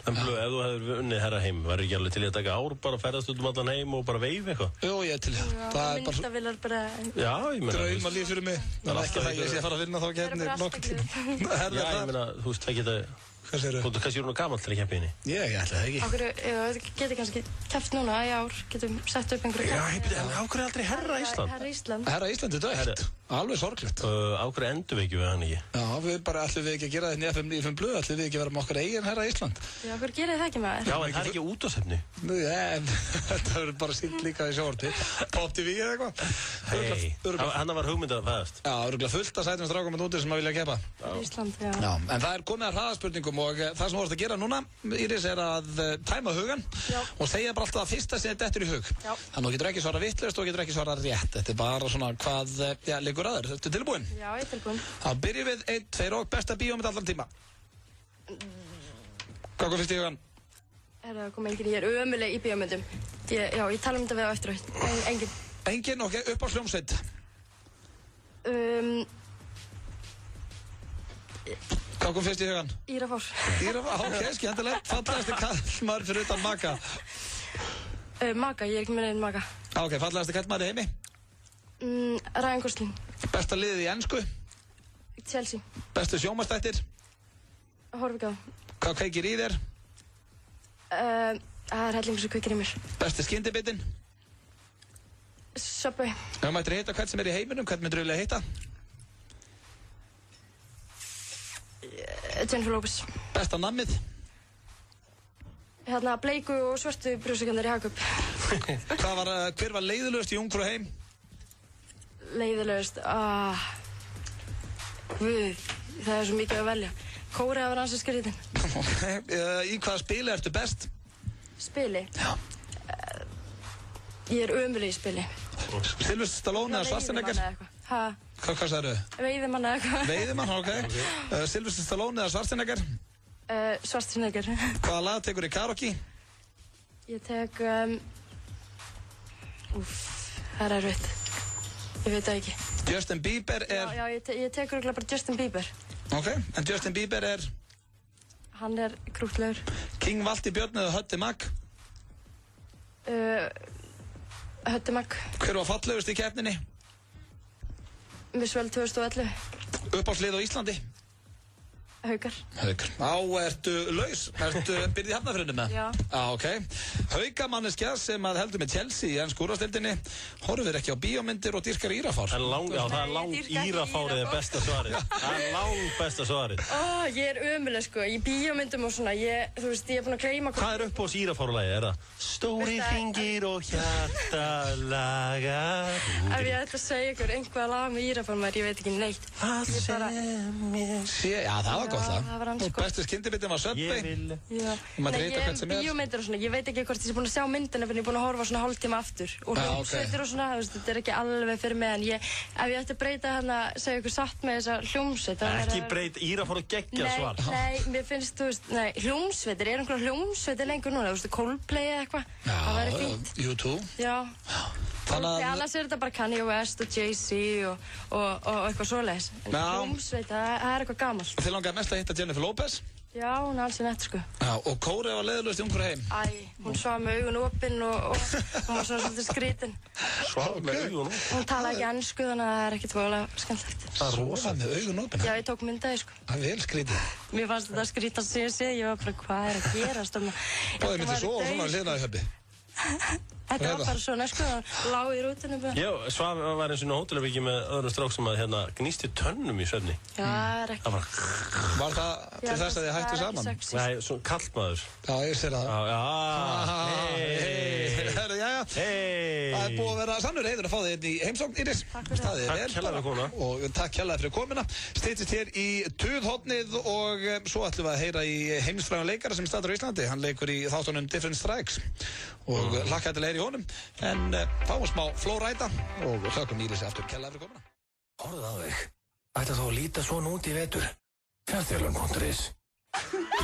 En Blöð, ef þú hefur unnið herra heim, verður ekki alveg til í að taka ár bara að ferðast út allan heim og bara veifa eitthvað? Jú, ég er til í það. Það er myndavillar bara... Já, ég meina... Drauma líf fyrir mig. Það er ekki það ég sé að fara að vinna þá keppni nokkuð tíma. Já, ég meina, þú veist, það geta... Hvað segir þú? Kannski eru nú gamall til að keppa inni? Ég ætla það ekki. Þú getur kannski keppt núna í ár, getum sett upp einhverju keppni. Já, ákveður aldrei herra Ísland? Herra Ísland. Herra Ísland er dögt. Alveg sorglegt. Ákveður endur við ekki við hann ekki? Já, við bara ætlum við ekki að gera þetta í FM 95 Blöð, ætlum við ekki að vera með okkar eigin herra Ísland. Já, hver gerir það ekki maður? Já, en það er ekki útvarpsefni. Þetta verður bara sýnt líka í sjónvarpi. Pop TV eða eitthvað. Hann var hugmyndað að fæðast. Já, örugglega fullt af sætum strákum úti sem að vilja keppa. Ísland, já. Já, en það er komið að hraðaspurningum og það sem þú vorst að gera núna, Íris, er að tæma hugan og segja bara alltaf að fyrsta sem þetta er í hug. Þannig að þú getur ekki svara vitlaust og getur ekki svara rétt. Þetta er bara svona hvað liggur að þér. Ertu tilbúin? Já, ég er tilbúin. Þá byrjum við 1, 2 og besta bíómynd allan tíma. Hvað kom fyrst í hugan? Það kom enginn, ég ömuleg í bíómyndum. Ég tala þetta við á eftir og enginn. Enginn, ok, upp á hljómsveit. Hvað kom fyrst í hugan? Írafár. Írafár, ok, skemmtilegt. Fallegasti karlmaður fyrir utan maka? Maka, ég ekki með neinn maka. Ok, fallegasti karlmaður í heimi? Ryan Gosling. Besta liðið í ensku? Chelsea. Bestu sjónvarpsþættir? Horfi ekki á. Hvað kveikir í þér? Það hellingur sem kveikir í mér. Besti skyndibitinn? Subway. Ef þú mættir hitta hvern sem í heiminum, hvern myndir þú vilja hitta? Jennifer Lopez. Besta nammið? Bleiku og svörtu brjóstakjarnir í Hagkaup. Hver var leiðilegust í Ungfrú heim? Leiðilegust? Guð, það er svo mikið að velja. Kórea var ansið skrítinn. Í hvaða spili ertu best? Spili? Já. Ég ömuleg í spili. Sylvester Stallone eða Schwarzenegger? Hvað sagðu? Veiðimann eða eitthvað. Veiðimann, ok. Sylvester Stallone eða Schwarzenegger? Schwarzenegger. Hvaða lag tekur í karaoke? Ég tek... það er erfitt. Ég veit það ekki. Justin Bieber er... Já, ég tek örugglega bara Justin Bieber. Ok, en Justin Bieber er... Hann er krúttlegur. King Valdi Björn eða Höddi Magg? Höddi Magg. Hver var fallegust í keppninni? Visual 2011. Uppáhaldslið á Íslandi? Haukar. Ertu laus? Byrðið í Hafnarfirðinni með? Já. Ok. Haukamanneskja sem heldur með Chelsea í ensku úrvalsdeildinni horfir ekki á bíómyndir og dýrkar írafár. Það er langt írafárið er besta svarið. Það er langt besta svarið. Ég er ömuleg sko, í bíómyndum og svona, þú veist, ég er búin að gleyma... Hvað er upp á írafárulagi? Er það stóri fingir og hjartalagar? Ef ég ætla að segja ykkur einhvað lag með írafár, ég veit ekki neitt. Það var gott lag. Og bestu skyndibitinn var Subway. Bíómyndir og svona, ég veit ekki hvort ég er búin að sjá myndina fyrir ég er búin að horfa svona hálftíma aftur. Og hljómsveitir og svona, þetta er ekki alveg fyrir mig, en ef ég ætti að breyta segja ykkur satt með þessa hljómsveit. Ekki breyta, írafár og geggja svar. Nei, mér finnst, þú veist, hljómsveitir, er einhverja hljómsveitir lengur núna, þú veist, Coldplay eða eitthvað. Það væri fínt. U2. Já. Annars er þetta bara Kanye West og Jay-Z og eitthvað svoleiðis. En hljómsveit, það er eitthvað gamalt. Þið langaði mest að hitta Jennifer Lopez? Já, hún er alls í nett, sko. Og Kórea var leiðilegust í Ungfrú heim? Hún svaf með augun opinn og hún var svona svolítið skrítin. Svaf með augun opinn? Hún talaði ekki ensku, þannig að það er ekkert voðalega skemmtilegt. Svaf með augun opinn? Já, ég tók myndaði, sko. Það er vel skrítið. Mér fannst þetta skrítast sem ég sé, ég var bara, hvað er að gerast? Báðið myndi svo og svona hliðnaði höfði. Þetta var bara svona, sko, lág í rútinu bara. Já, Svaf var eins og hótelabyggi með öðrum strák sem að gnýsti tönnum í svefni. Já, það er ekki. Var það til þess að þið hættu saman? Nei, svona kallmaður. Já, ég sér það. Það er búið að vera sannur heiður að fá þig inn í heimsókn, Íris. Takk kærlega fyrir komuna. Og takk kærlega fyrir komuna. Styttist hér í Tuðhornið og svo ætlum við að heyra í heimsfrægan leikara sem staður á Íslandi. Hann leikur í þáttunum Different Strikes og hlakka til að heyra í honum. En fáum smá flóræta og hlökkum Írisi aftur. Kærlega fyrir komuna. Horfðu á þig. Ætla þá að líta svona út í vetur. Fjárþjálfun.is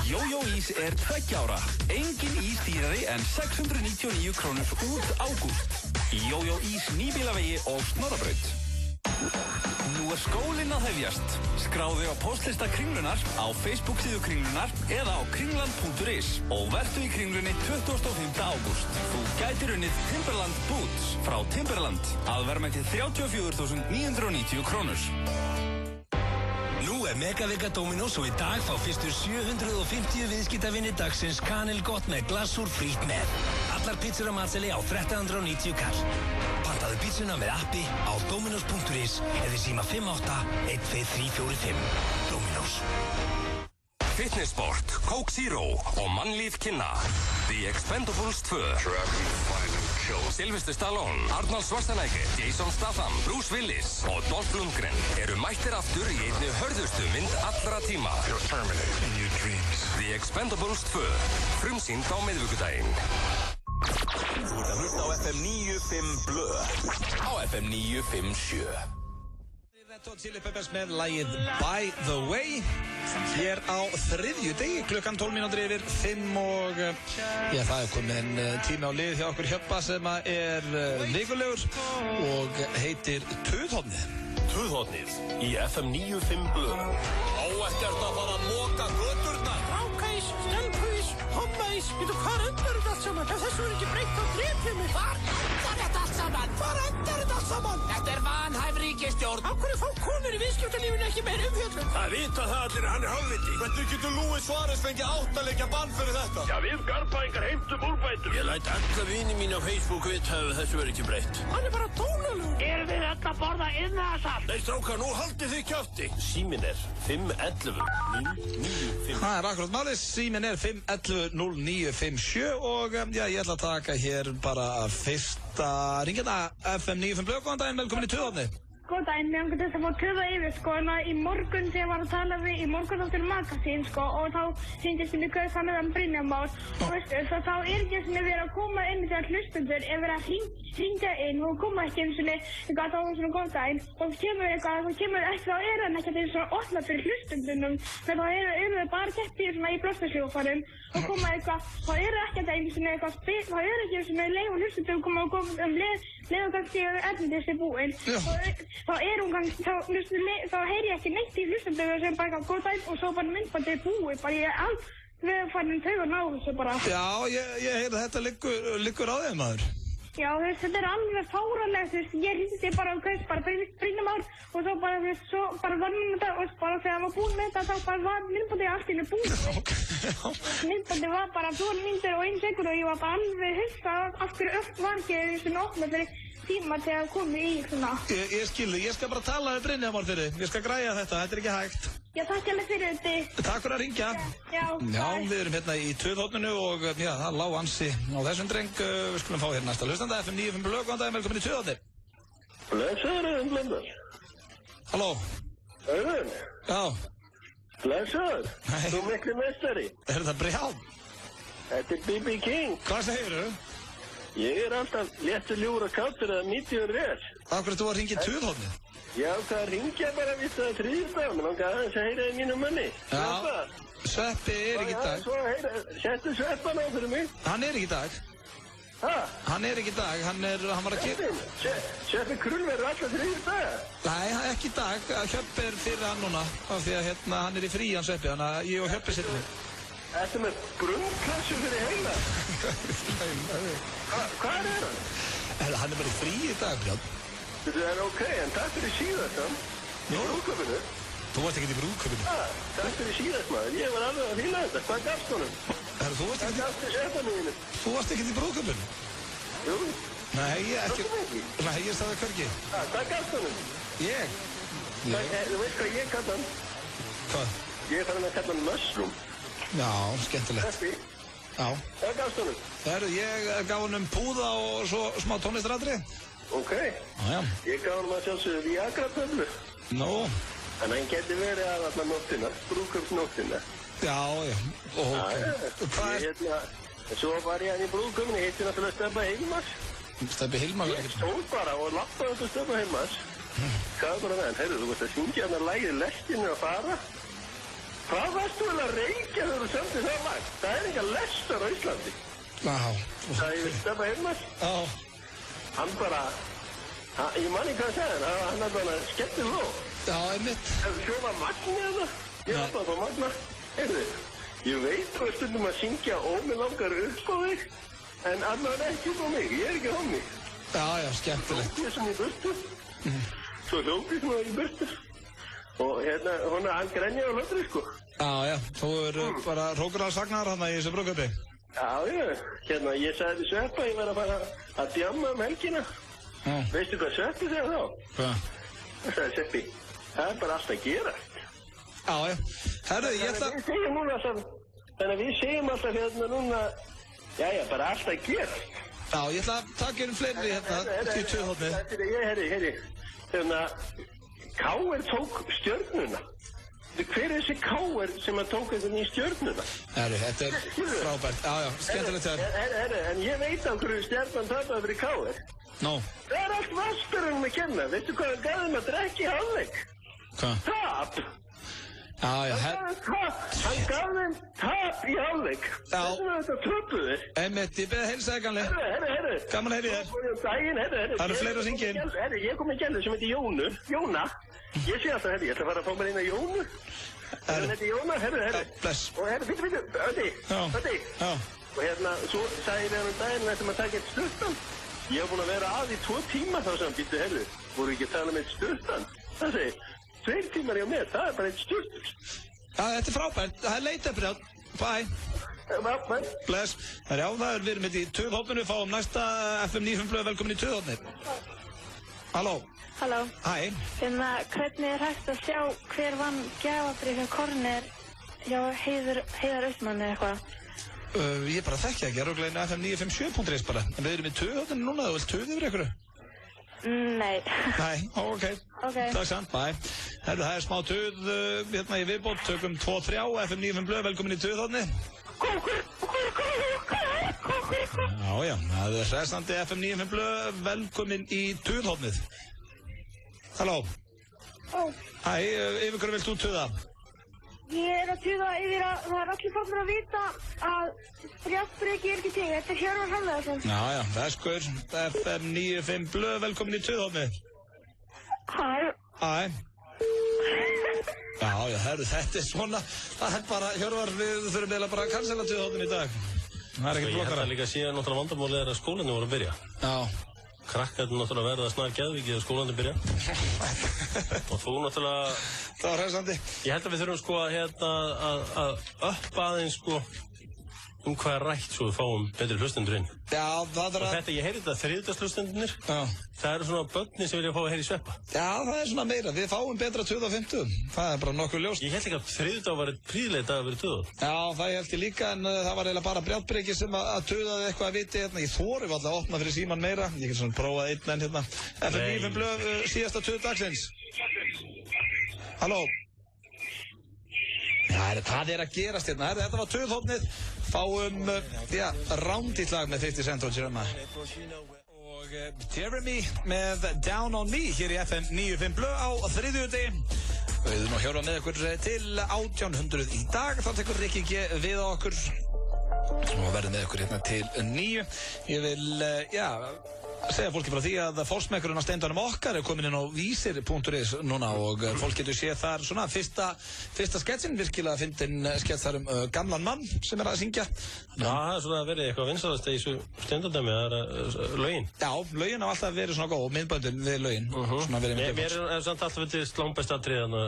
Jójó ís er 2 ára. Engin ís dýrari en 699 krónur út ágúst. Jójó ís Nýbílavegi og Snorrabraut. Nú er skólinn að hefjast. Skráðu á postlista Kringlunar á Facebook-síðu Kringlunar eða á kringland.is og vertu í Kringlunni 25. ágúst. Þú gætir unnið Timberland Boots frá Timberland að verðmæti 34.990 krónur. Nú er megavika Dominos og í dag fá fyrstu 750 viðskiptavinni dagsins kanil gott með glasúr frítt með. Allar pizzur á matseli á 1390 kall. Pantaðu pizzuna með appi á dominos.is eða síma 58-12345. Dominos. Fitnessport, Coke Zero og mannlíf kynna. The Expendables 2. Sylvester Stallone, Arnold Schwarzenegger, Jason Statham, Bruce Willis og Dolph Lundgren eru mættir aftur í einni hörðustu mynd allra tíma. You're terminated in your dreams. The Expendables 2. Frumsýnd á miðvikudaginn. Þú ert að hlusta á FM 95 Blö. Á FM 957. Red Hot Chili Peppers með lagið By the Way hér á þriðjudegi klukkan 12:05 og það er komin tími á lið hjá okkur Hjöppa sem er vikulegur og heitir Tuðhornið. Tuðhornið í FM 95 Blöð. Á ekkert að fara að moka göturnar. Rákæs, stelpæs, hommæs, veitu hvað endar þetta allt saman? Ef þessu er ekki breytt á drepjum mig. Hvar endar þetta allt saman? Hvar endar þetta allt saman? Þetta er vanhæf ríkisstjórn. Af hverju fá konur í viðskiptalífinu ekki meir umfjöllun? Það vita það allir að hann er hálfviti. Hvernig getur Luis Suárez fengið 8 leikja bann fyrir þetta? Já, við garbaðingar heimtum úrbætur. Ég læt alla vini mín á Facebook vita ef þessu er ekki breytt. Hann er bara tónalegur. Erum við þetta að borða innasalt? Nei, strákar, nú haldið þið kjafti. Síminn er 511 0957. Það er akkurat málið, síminn er 511 0957 og ég ætla að taka hér bara fyrsta ringjana FM 95 Blöð. Góðan daginn, velkomin í Tuðhornið. Góðan daginn, mér langar til þess að fá Tuða yfir, í morgun þegar ég var að tala við í morgunáttur Magasín, og þá hringdist mér Gauð Fannaðan Brynjar Már, og veistu, þá er ekki sem verið að koma inn þegar hlustendur er verið að hringja inn og koma ekki eins og eitthvað þá svona góðan daginn, og þá kemur ekki, þá er hann ekkert eins og opnað fyrir hlustendunum, þegar þá eru þau bara keppir svona í blóstasljófarum og koma eitthvað, þá eru ekkert eins og eitthvað, þá eru ekki eins og leið og hlustendum koma leið og kannski erlendis er búinn. Þá heyri ég ekki neitt í hlustendum sem bara eitthvað góð dæm og svo bara myndbandið er búið, bara ég er alveg farin taugan á þessu bara. Já, ég heyri að þetta liggur á þeim maður. Já, þetta er alveg fáránlegt, ég hringdi bara Brynjar Már og þá bara var þetta og bara þegar það var búinn með þetta þá bara var myndbandið allt í einu búið. Myndbandið var bara 4 mínútur og 1 sekúnda og ég var bara alveg hissa af hverju var ekki svona opnað fyrir tíma til að koma í svona. Ég skilði, ég skal bara tala við Brynjar Már fyrir þig, ég skal græja þetta er ekki hægt. Já, takk hérlega fyrir þetta. Takk fyrir að ringja. Já, við erum hérna í Tuðhorninu og það lá ansi á þessum dreng. Við skulum fá hér næsta hlustanda FM 95 Blöð. Góðan daginn, velkomin í Tuðhornið. Blessaður, Blöndal. Halló. Auðun. Já. Blessaður. Þú miklu mestari. Er þetta Brján? Þetta er B.B. King. Hvað segirðu? Ég er alltaf léttur ljúfur og kátur að 90 res. Af hverju þú að ringja í Tuðhornið? Já, það ringja bara við það þriðdag, menn langar aðeins að heyra í mínu manni. Já, Sveppi er ekki í dag. Já, svo settu Sveppan á fyrir mig. Hann er ekki í dag. Hæ? Hann er ekki í dag, hann var að gera... Sveppi Krull verður alltaf þriðdag? Nei, ekki í dag, Hjöppi er fyrir hann núna, af því að hann er í frí hann Sveppi, þannig að ég og Hjöppi sittum við. Þetta með brunnklassu fyrir heila? Hvað er hann? Hann er bara í frí í dag, Brján. Það er ok, en takk fyrir síðast hann. Í brúðköpunu. Þú varst ekkert í brúðköpunu? Takk fyrir síðast maður, ég var alveg að fíla þetta. Hvað gafst honum? Hvað gafst þið Sveppanum þínu? Þú varst ekkert í brúðköpunu? Jú. Nei, ég sagði hvergi. Hvað gafst honum? Ég? Þú veist hvað ég kalla hann? Hvað? Ég er farin að kalla hann Mushroom. Já, skemmtilegt. Sveppi? Já. Hvað gafst honum? Ég gaf honum púða og svo smá tónlistaratri. Ok. Já. Ég gaf honum að sjálfsögðu Viagra-töflu. Nó. Þannig að hann geti verið að alla nóttina, brúðköpsnóttina. Já. Ok. Svo var ég hann í brúðköpunu, heitti náttúrulega Stebba Hilmars. Stebbi Hilmars? Ég stóð bara og lappaði út á Stebba Hilmars. Hvað bara með hann? Heyrðu, þú veist að syngja hann að lagið Lestinni að fara. Hvað varst þú vel að reykja þegar þú sömdi það lag? Það er eitthvað lestar á Íslandi. Já. Það er Stebba Hilmars. Já. Hann bara, ég man ekki hvað að segja hann bara skemmti ló. Já, einmitt. Svo var Magni hana, ég var bara á Magna. Heyrðu, ég veit þú stundum að syngja mig langar upp á þig, en annar ekki upp á mig, ég er ekki á mig. Já, skemmtilegt. Svo hljópið sem í burtu, svo hljópið sem í burtu, og hann grenjaði á hlutri, sko. Já, þú eru bara hrókuralsagnar hann í þessu brúðköpi. Já, ég sagði Sveppa, ég var að fara að djamma helgina. Veistu hvað Sveppi segja þá? Hvað? Það sagði Sveppi, það er bara allt að gerast. Já. Herru, ég ætla... Þannig að við segjum alltaf hérna núna, bara allt að gerast. Já, ég ætla að taka inn fleiri hérna í Tuðhornið. Herri, K.R. tók stjörnuna. Hver er þessi K.R. sem að tók þetta í stjörnuna? Þetta er frábært. Já, skemmtilegt þér. En ég veit á hverju stjarnan tapaði fyrir K.R. Nó. Það er allt Vatnsberunum að kenna. Veistu hvað hann gaf þeim að drekka í hálfleik? Hvað? Tap! Já, Hann gaf þeim tap í hálfleik. Þess vegna þetta töpuðu. Einmitt, ég beði að heilsa þig, gamli. Herru. Gaman að heyri þér. Herru. Það eru fleiri að syngja inn. Herru, ég kom með gælu sem heitir Jóna. Ég sé alltaf, herru, ég ætla að fara að fá mér eina Jónu. Hún heitir Jóna, herru. Bless. Og herru, bíddu, Öddi. Og hérna, svo sagði ég við hann daginn að þetta maður taka eitt stuttan. Ég hef búin að vera að í 2 tíma þá sem býttu, herru. Voru ekki að tala með eitt stuttan? Það segi, 2 tímar hjá mér, það er bara eitt stuttur. Já, þetta er frábært. Það er leitefrjátt. Bye. Bless. Já, það er við erum í töðhóttinu. Fáum næsta FM 95 blöð. Velkomin í töðhóttinu. Halló. Halló. Hæ. Hvernig er hægt að sjá hver vann gjafabréfin Korner hjá Heiðar Austmann eða eitthvað? Ég bara þekki ekki. Röglegin FM957.is bara. En við erum í töðhóttinu núna. Þú vilt töð yfir einhverju? Nei. Ok. Takk samt, bye. Herðu, það er smá töð hérna í viðbót, tökum 2-3 FM 95 blöð, velkomin í töðhóttni. Já, það er hressandi FM 95 blöð, velkomin í töðhóttnið. Halló. Hæ, yfir hverju vilt þú töða? Ég að tuða yfir að það er allir farnir að vita að brjáttbreki ekki til. Þetta er Hjörvar Hafleðarsson. Já, veskur, FM 95 blöð, velkomin í töðhóttnið. Hæ. Já, herru, þetta er svona, það er bara, Hjörvar, við þurfum eiginlega bara að cancela töðhóttinu í dag. Það er ekkert blokkara. Ég held að líka síðan náttúrulega vandamálið er að skólanum voru að byrja. Já. Krakkarnir náttúrulega verða snart geðvikið að skólanum byrja. Og þú náttúrulega... Það var hressandi. Ég held að við þurfum sko að uppa aðeins sko hvað er rætt svo við fáum betri hlustendur inn. Já, það er að... Og þetta, ég heyri þetta þriðdagshlustendurnir. Já. Það eru svona börnin sem vilja fá að heyra í sveppa. Já, það er svona meira. Við fáum betra 2050. Það er bara nokkuð ljóst. Ég held ekki að þriðdag var eitt príðlega dag að vera töða. Já, það held ég líka, en það var eiginlega bara brjáttbreki sem að töðaði eitthvað að viti hérna. Ég þori alltaf að opna fyrir síman meira. Ég get svona prófað einn en hérna. FM 95 blöð, síðasta töð dagsins. Halló. Það er að gerast hérna. Þetta var töðhóttnið. Fáum, rándýtt lag með 50 Cent og Jeremy. Og Jeremy með Down on Me hér í FM 95 blöð á þriðjudegi. Við erum að hjóra með okkur til 1800 í dag. Þá tekur Rikki G við okkur og verður með okkur hérna til 9. Ég vil, segja fólki frá því að forsmekkurinn á steindanum okkar er komin inn á vísir.is núna og fólk getur séð þar svona fyrsta sketsin, virkilega fyndin skets þar gamlan mann sem er að syngja. Já, það er svona verið eitthvað vinsalast í þessu steindandæmi, það er lögin. Já, lögin hafa alltaf verið svona góð og myndböndin við lögin. Mér er samt alltaf verið langbæst atriðan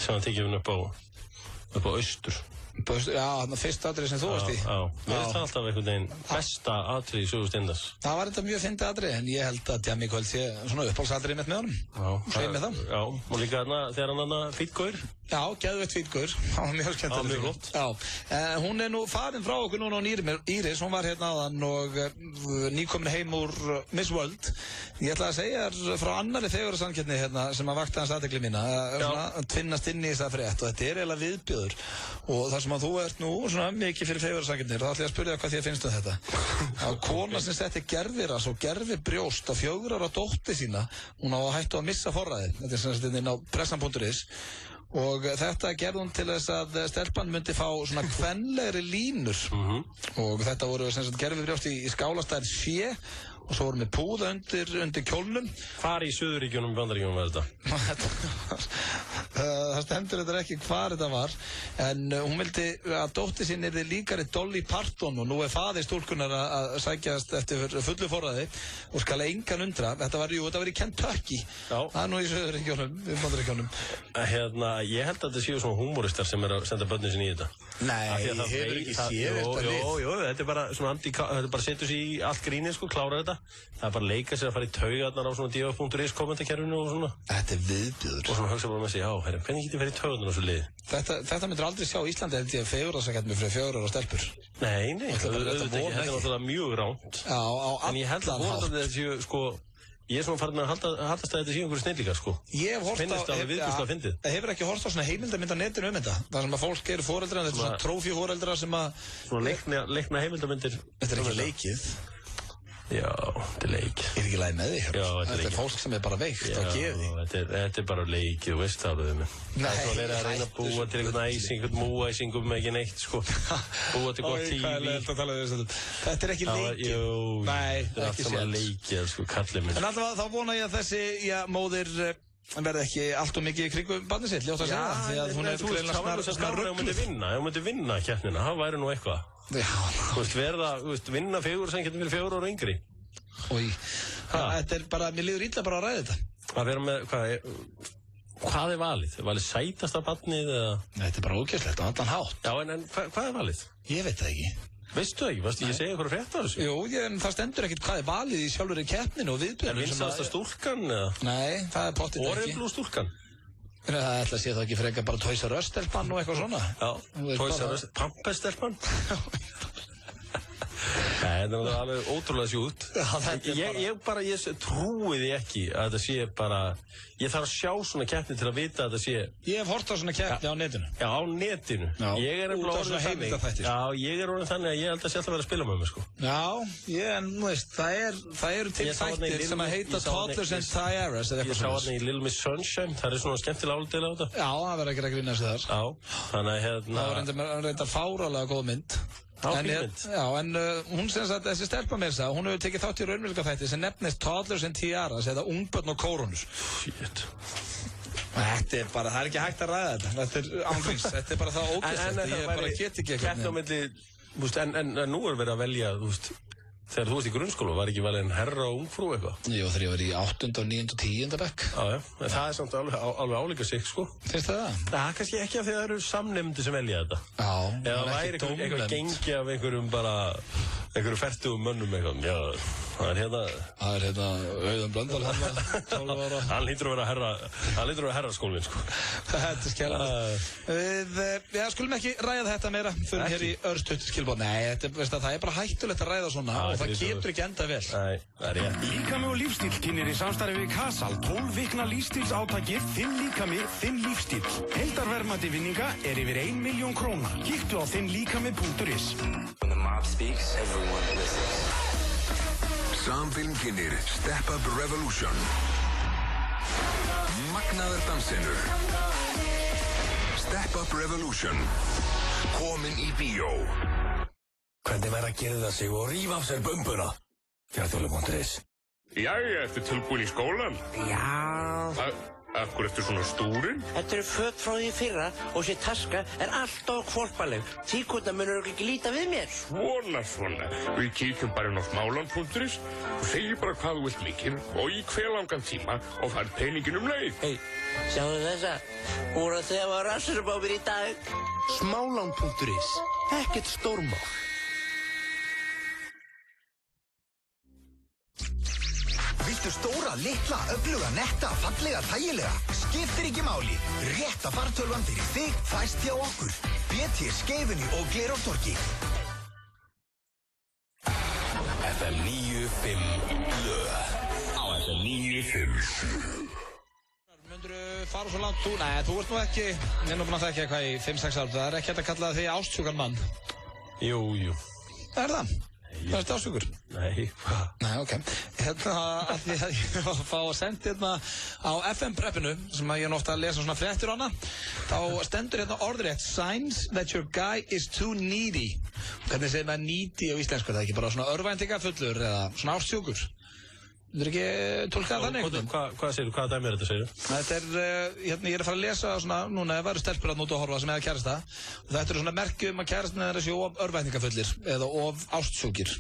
sem hann tekið upp á austur. Já, þannig að fyrsta atrið sem þú varst í. Já, mér finnst það alltaf einhvern veginn besta atrið í sögu Steindars. Það var þetta mjög fyndið atrið, en ég held að Djammi kvöld sé svona uppáhaldsatrið mitt með honum. Já, segir mig það. Já, og líka þegar hann fítgaur. Já, geðveikt fítgaur. Það var mjög skemmtileg. Já, mjög flott. Já, hún er nú farin frá okkur núna á Íris, hún var hérna áðan og nýkomin heim úr Miss World. Ég ætla að segja þér frá annarri fegurðarsamkeppni hérna sem að vakti hans athygli mína, að tvinnast inn í þessa frétt og þetta er eiginlega viðbjóður og það sem að þú ert nú svona mikið fyrir fegurðarsamkeppnir og þá ætla ég að spyrja hvað þér finnst þetta. Að kona sem setti gerviras og gervibrjóst á 4 ára dóttur sína, hún á hættu að missa forræðið, þetta er sem sagt inn á pressan.is og þetta gerði hún til þess að stelpan myndi fá svona kvenlegri línur og þetta voru sem sagt gervibrjóst í skálastærð C og svo vorum við púða undir kjólnum. Hvar í Suðuríkjunum, Bandaríkjunum var þetta? Það stendur þetta ekki hvar þetta var, en hún vildi að dóttir sinni yrði líkari Dolly Parton og nú er faðir stúlkunar að sækjast eftir fullu forræði og skal engan undra. Þetta var í Kentucky. Já. Það er nú í Suðuríkjunum, í Bandaríkjunum. Ég held að þetta séu svona húmoristar sem er að senda börnin sinni í þetta. Nei, ég hefur ekki séð þetta lið. Jú, þetta er bara svona þetta bara setur sér í allt grínið sko, klárar þetta. Það er bara að leika sér að fara í taugarnar á svona diva.is kommentakerfinu og svona. Þetta er viðbjóður. Og svona hugsa bara með sig, hvernig get ég verið í taugarnar á þessu liði? Þetta myndir aldrei sjá í Íslandi held ég að fegurðarsamkeppni fyrir 4 ára stelpur. Nei, þetta er náttúrulega mjög ránt. Já, á allan hátt. En ég held að vonandi þetta séu, sko, ég er svona farin að haldast að þetta séu einhverju snillíkar, sko. Ég hef hefur ekki horft á svona heimildamynd á netinu þetta. Það sem að fólk eru foreldrar, þetta er svona trófíforeldrar sem að... Svona leikna heimildamyndir. Þetta er ekki leikið. Já, þetta leik. Ekki lagi með þig? Já, þetta er fólk sem bara veikt á geði. Þetta bara leik, þú veist það við mig. Það svo verið að reyna að búa til einhvern æsing, einhvern múæsingum, ekki neitt, sko. Búa til gott TV. Þetta ekki leikið. Jú, nei, þetta er allt saman leikið, sko, kallið minn. En alltaf þá vona ég að þessi, móðir verði ekki allt og mikið í kringum barnið sitt, ljótt að segja það, því að hún er greinlega svona rugluð. Ef hún myndi vinna keppnina, það væri nú eitthvað. Þú veist, vinna fjögur sem getur verið 4 ára yngri. Þetta er bara, mér líður illa bara að ræða þetta. Að vera með, hvað er valið? Er valið sætasta barnið eða? Nei, þetta er bara ógeðslegt á allan hátt. Já, en hvað er valið? Ég veit það ekki. Veistu það ekki? Varstu ég segja eitthvað frétt af þessu? Jú, en það stendur ekkert hvað er valið í sjálfur í keppninu og viðbjörnum. Er vinsælasta stúlkan eða? Nei, það er pottið ekki. Oriflú stúlkan? Það ætla að sé það ekki frekar bara Toys R Us stelpan og eitthvað svona. Já, Toys R Us, Pampers stelpan? Nei, þetta er alveg ótrúlega sjúkt. Ég trúi því ekki að þetta sé bara... Ég þarf að sjá svona keppni til að vita að þetta sé... Ég hef hort á svona keppni á netinu. Já, á netinu. Ég er orðin þannig. Já, ég er orðin þannig að ég held að sé alltaf að vera að spila með mig, sko. Já, en þú veist, það eru til þættir sem að heita Toddlers and Tiaras eða eitthvað svona. Ég sá þarna í Little Miss Sunshine, það er svona skemmtilega áldeilega á þetta. Já, það verður ekki að grínast þar. Já, þannig að hérna... Það var reyndar fáralega góð mynd. En hún sem sagt, þessi stelpa mér sá, hún hefur tekið þátt í raunveruleikaþætti sem nefnist Toddlers and Tiaras eða Ungbörn og Kórónus. Þetta er bara, það er ekki hægt að ræða þetta. Þetta er ángríns, þetta er bara það ógeðslegt. Ég bara get ekki eitthvað. En nú er verið að velja, þú veist, þegar þú varst í grunnskóla, var ekki valið en herra og ungfrú eitthvað? Jú, þegar ég var í 8. og 9. og 10. bekk. Já, en það er samt alveg álíka sig, sko. Finnst það? Það er kannski ekki af því að það eru samnefndi sem velja þetta. Já, eða það væri eitthvað gengi af einhverjum fertugum mönnum eitthvað. Já, það er hérna Auðun Blöndal, 12 ára. Hann hlýtur að vera herraskólinn, sko. Þetta er skemmtilegt. Við skulum ekki ræða þetta meira fyrir hér í örstutt skilbóð. Nei, það er bara hættulegt að ræða svona og það getur ekki enda vel. Nei, það er rétt. Líkami og lífstíl kynnir í samstarfi við Kasal 12 vikna lífstílsátakið Þinn líkami, þinn lífstíl. Heildarverðmæti vinninga er yfir 1 milljón króna. Kíktu á þinnlíkami.is. When the mob speaks, everyone listens. Samfilm kynnir Step Up Revolution. Magnaðar dansinur. Step Up Revolution. Komin í bíó. Hvernig verður að gera það sig og rífa af sér bumbuna? Fjartölu.is. Jæja, ertu tilbúin í skólan? Já. Af hverju ertu svona stúrin? Þetta eru föt frá því fyrra og þessi taska er alltaf hvolpaleg. Tíkotna munur ekki líta við mér. Svona. Við kíkjum bara inn á smálan.is og segjum bara hvað þú vilt mikið og í hver langan tíma og færð peningin leið. Hei, sjáðu þessa. Hún voru að þefa rassinum á mér í dag. Smálan.is. Ekkert stórmál. Viltu stóra, litla, öfluga, netta, fallega, þægilega? Skiptir ekki máli. Rétta fartölvan fyrir þig fæst hjá okkur. BT Skeifunni og Glerártorgi. FM 95 Blö. Á FM 95. Mundirðu fara svo langt Nei, þú ert nú ekki, ég er nú búinn að þekka eitthvað í 5-6 ár. Það er ekki hægt að kalla þig ástsjúkan mann. Jú. Það er það. Það er ástsjúkur. Nei, hvað? Nei, ok. Að því að ég var að fá að senda hérna á FM-preppinu, sem að ég er ofta að lesa svona fréttir á hana, þá stendur hérna orðrétt Signs that your guy is too needy. Hvernig segir maður needy á íslensku? Það er ekki bara svona örvæntingafullur eða svona ástsjúkur? Þú er ekki tólkað þannig? Hvað segir þú? Hvaða dæmi er þetta, segir þú? Þetta er, ég er að fara að lesa svona, núna það væru stelpur að nota og horfa sem eða kærasta. Og þetta eru svona merki að kærastin er þessi of örvæntingafullir eða of ástsjúkir.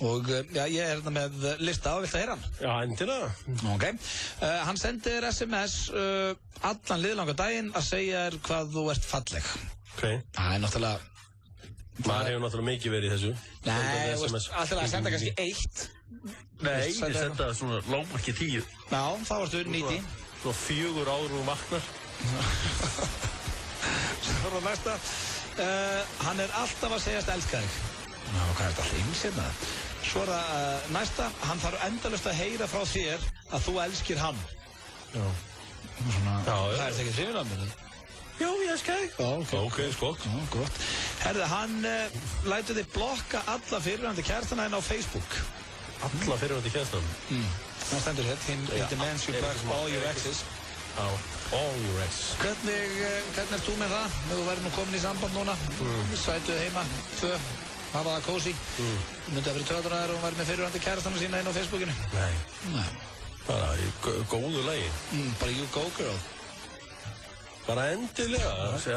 Og já, ég er hérna með lista og vilt að heyra hann? Já, endilega. Ok. Hann sendir SMS allan liðlanga daginn að segja þér hvað þú ert falleg. Ok. Það er náttúrulega... Maður hefur náttúrulega mikið verið í þessu. Nei, alltaf að senda kannski 1. Nei, ég senda svona lágmarki 10. Já, þá varstu 90. Svo 4 áður og vaknar. Svo er það næsta. Hann er alltaf að segjast elska þig. Já, hvað er þetta alltaf einsinn að? Svo er það næsta. Hann þarf endalaust að heyra frá þér að þú elskir hann. Já. Svona, það er ekki hrifin af mér. Já, ég elskar þig. Ok, skott. Já, gott. Herðu, hann lætur þig blokka alla fyrirhandi kærtana henn á Facebook. alla fyrirvændi kjæðstan. Það stendur hér, he demands you back all your exes. Já, all your exes. Hvernig er þú með það? Þú verður nú komin í samband núna, sætu heima, 2, hafa það kósi. Myndi að vera töðunar og væri með fyrirvændi kærastana sína inn á Facebookinu? Nei. Bara í góðu lagi. Bara you go girl. Bara endilega,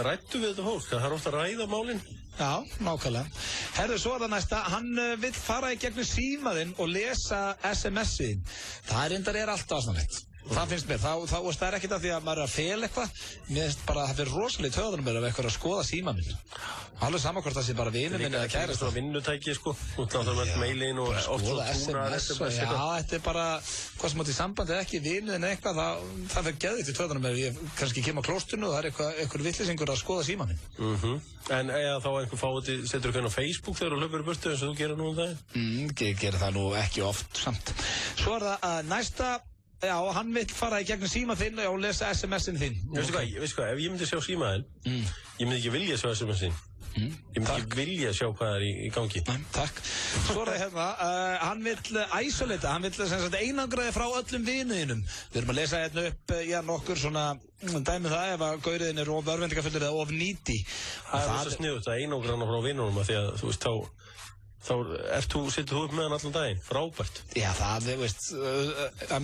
rættu við þetta fólk, það er ofta að ræða málin. Já, nákvæmlega. Herðu, svo er það næsta, hann vill fara í gegnum símaðinn og lesa SMS-in. Það reyndar alltaf aðsannlegt. Það finnst mér, það er ekkert af því að maður er að fela eitthvað. Mér finnst bara að það fyrir rosalega töðunum mér ef eitthvað er að skoða síma minn. Alveg saman hvort það sé bara vinur minn eða kærasta. Það er svona vinnutæki, sko. Út á það með mailin og oft svona túnar SMS. Já, þetta er bara, hvað sem átt í sambandi eða ekki, vinur en eitthvað, það fyrir geðvikt í töðunum mér. Ég kannski kem á klósturnu og það er eitthvað vitleysingur að skoða síma minn. En eða þá einhver fáið, setur þú á Facebook þegar þú hlöpur í burtu eins og þú gerir nú um daginn? Ég gerir það nú ekki oft samt. Svo er það næsta. Já, hann vill fara í gegnum síma þinn og lesa SMS-in þinn. Veistu hvað, ef ég myndi sjá símaðinn, ég myndi ekki vilja sjá SMS-in. Ég myndi ekki vilja sjá hvað er í gangi. Takk. Svo er það hérna, hann vill isolata, hann vill sem sagt einangraði frá öllum vinuðinum. Við erum að lesa hérna upp, nokkur svona dæmi það ef að gauriðin er of örvendingarfullur eða of needy. Það er svo sniðugt að einangraðna frá vinunum að því að, þú veist, sittur þú upp með hann allan daginn? Frábært. Já, það